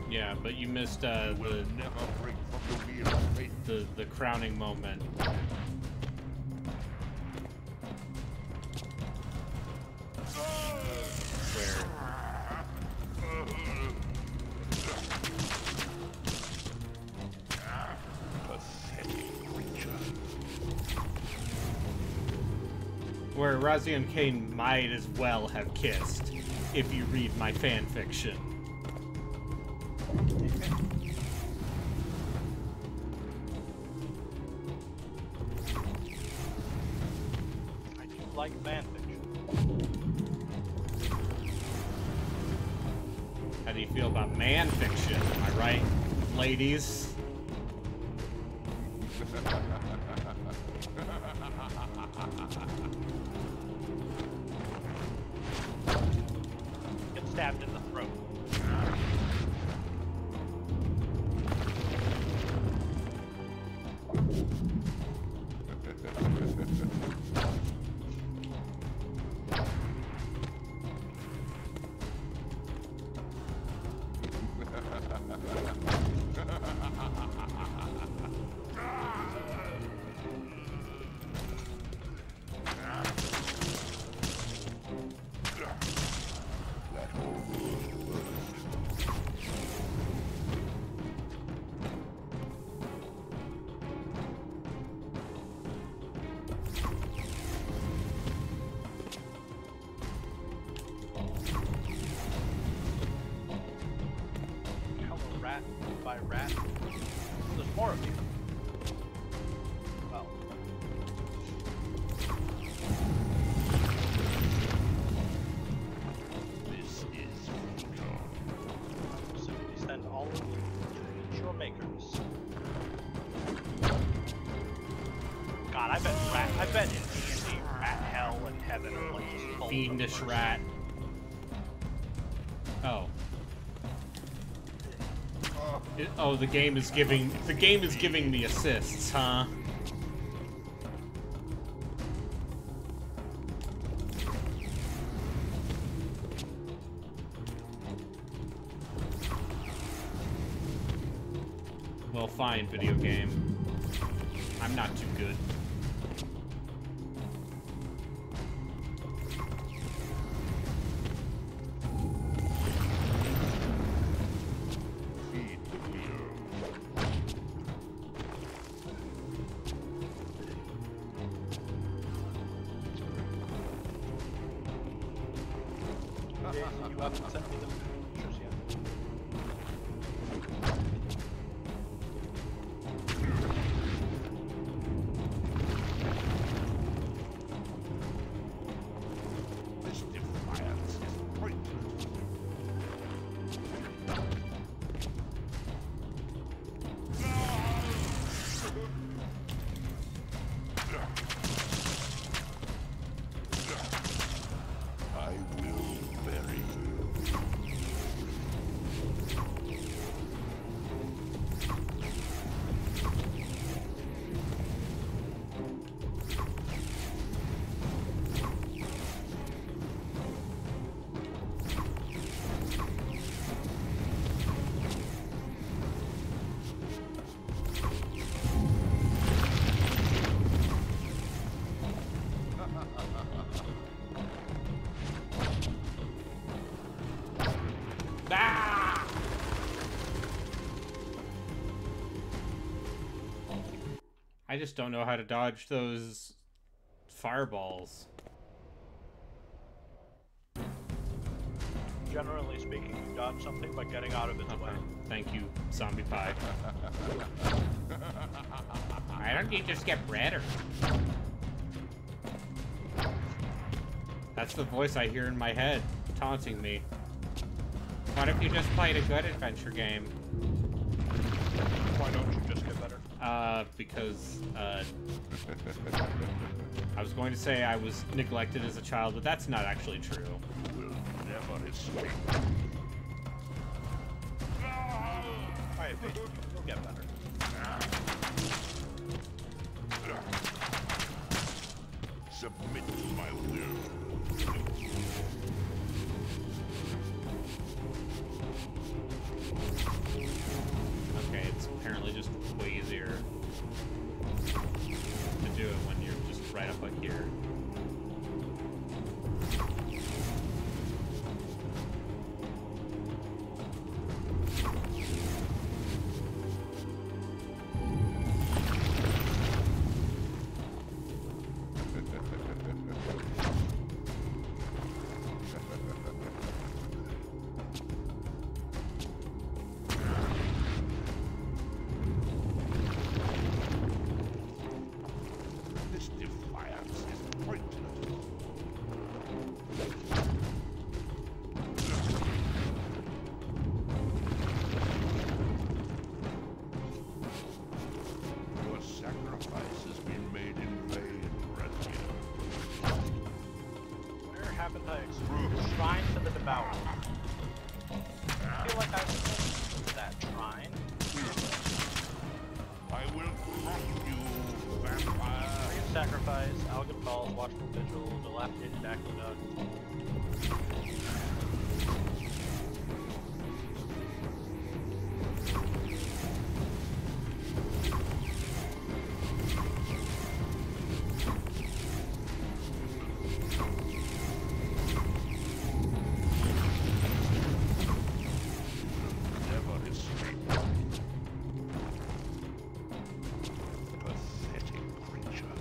Yeah, but you missed You will never break from the wheel of fate. the crowning moment. Where Pathetic creature. where Raziel and Kain might as well have kissed, if you read my fan fiction. I do like fanfiction. How do you feel about man fiction? Am I right, ladies? Get stabbed in the throat. by rat. There's more of you. Well. This is futile. Simply send all of you to meet your makers. God, I bet in D&D, rat hell and heaven are like just full Fiendish rat. Oh. The game is giving me assists, huh? Well, fine, video game. I'm not too good. You haven't sent me the pictures yet. This defiance is pointless. I will bury you. I just don't know how to dodge those fireballs. Generally speaking, you dodge something by getting out of its way. Thank you, zombie pie. Why don't you just get redder? That's the voice I hear in my head, taunting me. What if you just played a good adventure game? Why don't you just get better? Because, I was going to say I was neglected as a child, but that's not actually true. Will never escape. Alright, you'll get better. Submit to my will. Okay, it's apparently just way easier to do it when you're just right up like here. This defiance is pointless. Your sacrifice has been made in vain, Raziel. Where haven't I explored? Shrine to the Devourer. I feel like I've been to that shrine. I will crush you, vampire. Green Sacrifice, Algan Falls, Watchful Vigil, Dilapidated Aqueduct. Never escape. Pathetic creature.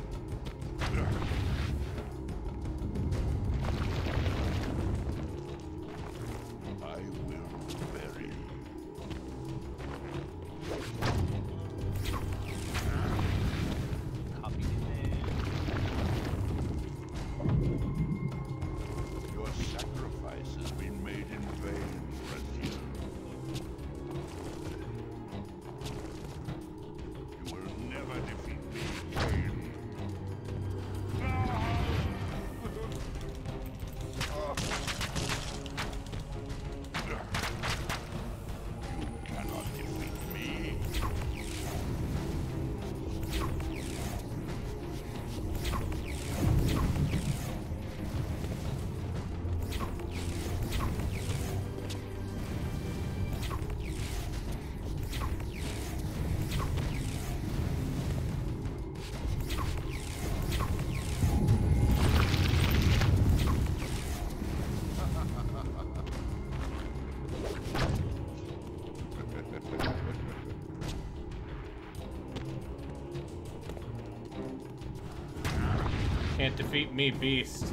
Can't defeat me, beast.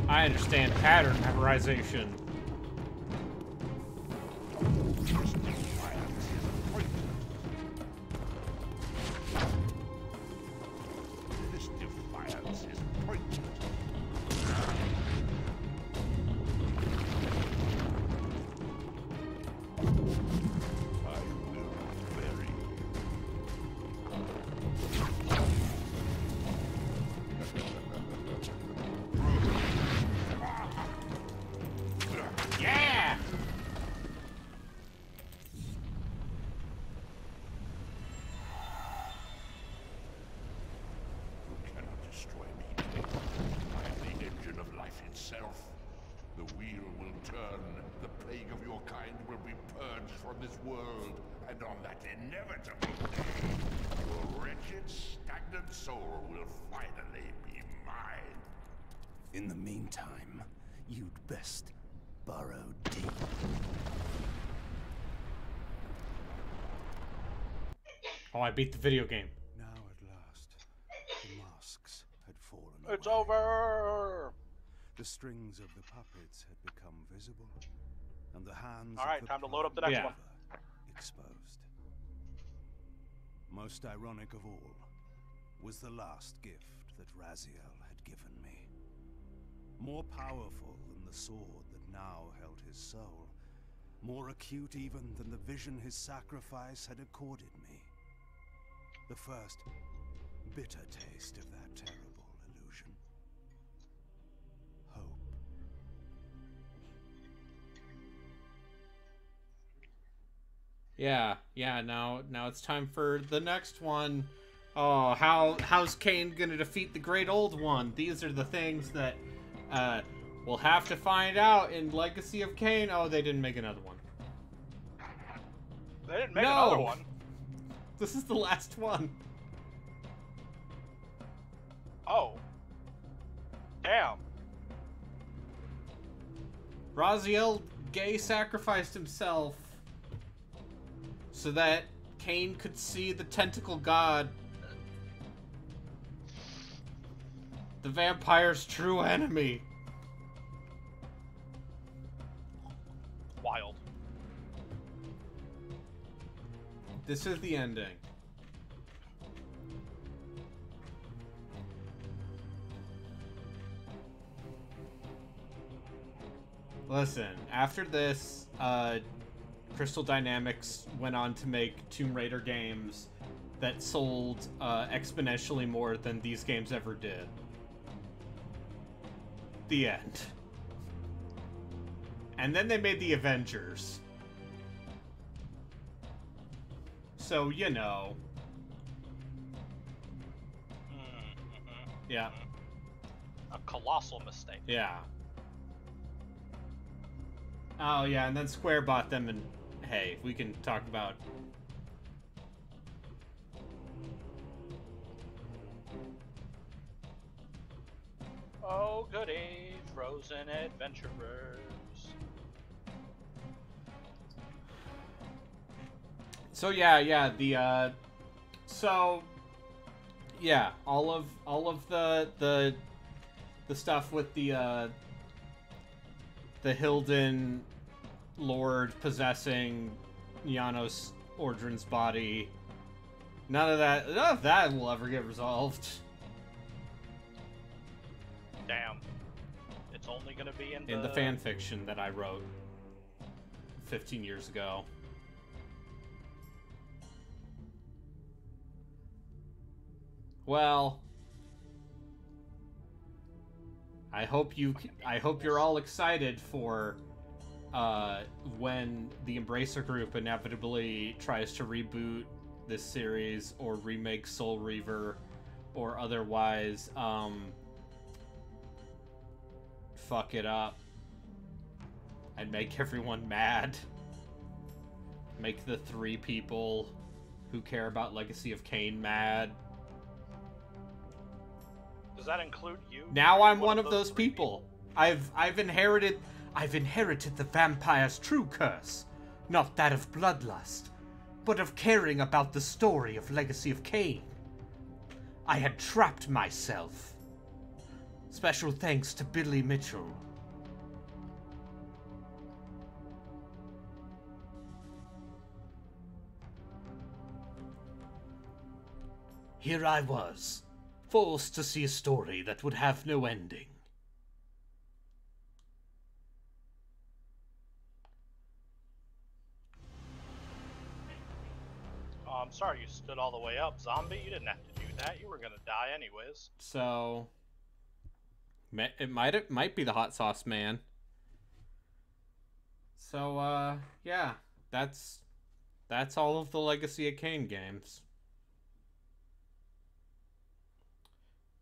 I understand pattern memorization. This defiance is pointed. I will bury you. Yeah! You cannot destroy me, Kain. I am the engine of life itself. The wheel will turn. The plague of your kind will be purged from this world. And on that inevitable day, your wretched, stagnant soul will finally be mine. In the meantime, you'd best burrow deep. Oh, I beat the video game. Now at last, the masks had fallen It's away. over! The strings of the puppets had become visible, and the hands Alright, of the time to load up the next Yeah. one. exposed. Most ironic of all was the last gift that Raziel had given me. More powerful than the sword that now held his soul, more acute even than the vision his sacrifice had accorded me. The first bitter taste of that terrible illusion. Hope. Yeah, now it's time for the next one. Oh, how's Kain gonna defeat the Great Old One? These are the things that we'll have to find out in Legacy of Kain. Oh, they didn't make another one. They didn't make another one. This is the last one. Oh. Damn. Raziel gay sacrificed himself so that Kain could see the tentacle god. The vampire's true enemy. Wild. This is the ending. Listen, after this, Crystal Dynamics went on to make Tomb Raider games that sold exponentially more than these games ever did. The end. And then they made the Avengers. So, you know. Yeah. A colossal mistake. Yeah. Oh, yeah, and then Square bought them, and hey, we can talk about... Oh, goody, frozen adventurers. So yeah, the so yeah, all of the stuff with the Hilden Lord possessing Janos Ordrin's body. None of that will ever get resolved. Damn. It's only gonna be in the fan fiction that I wrote 15 years ago. Well, I hope you're all excited for when the Embracer Group inevitably tries to reboot this series or remake Soul Reaver or otherwise fuck it up and make everyone mad. Make the 3 people who care about Legacy of Kain mad. Does that include you? Now I'm one of those people. I've inherited the vampire's true curse, not that of bloodlust, but of caring about the story of Legacy of Kain. I had trapped myself. Special thanks to Billy Mitchell. Here I was, forced to see a story that would have no ending. Oh, I'm sorry you stood all the way up, zombie. You didn't have to do that. You were gonna die anyways. So, it might be the hot sauce man. So, yeah, that's all of the Legacy of Kain games.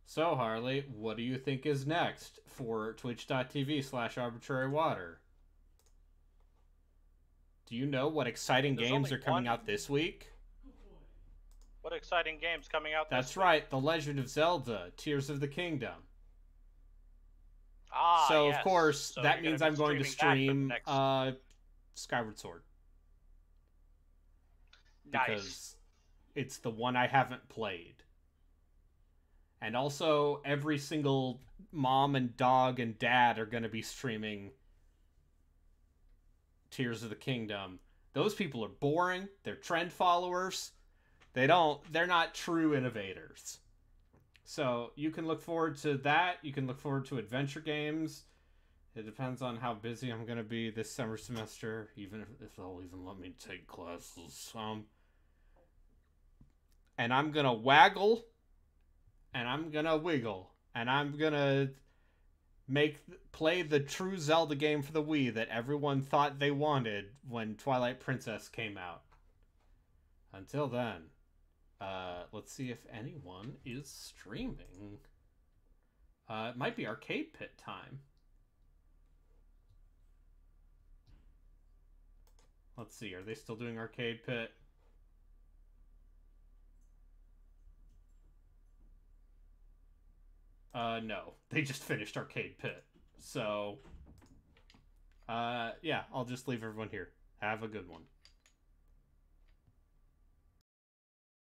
So, Harley, what do you think is next for twitch.tv/arbitrarywater? Do you know what exciting games are coming out this week? What exciting games coming out this week? That's right, The Legend of Zelda, Tears of the Kingdom. Ah, so, yes. of course, So that means I'm going to stream Skyward Sword. Because it's the one I haven't played. And also, every single mom and dog and dad are going to be streaming Tears of the Kingdom. Those people are boring. They're trend followers. They're not true innovators. So you can look forward to that. You can look forward to adventure games. It depends on how busy I'm going to be this summer semester, even if they'll even let me take classes. And I'm going to waggle, and I'm going to wiggle, and I'm going to play the true Zelda game for the Wii that everyone thought they wanted when Twilight Princess came out. Until then, let's see if anyone is streaming. It might be Arcade Pit time. Let's see, are they still doing Arcade Pit? No, they just finished Arcade Pit. So, yeah, I'll just leave everyone here. Have a good one.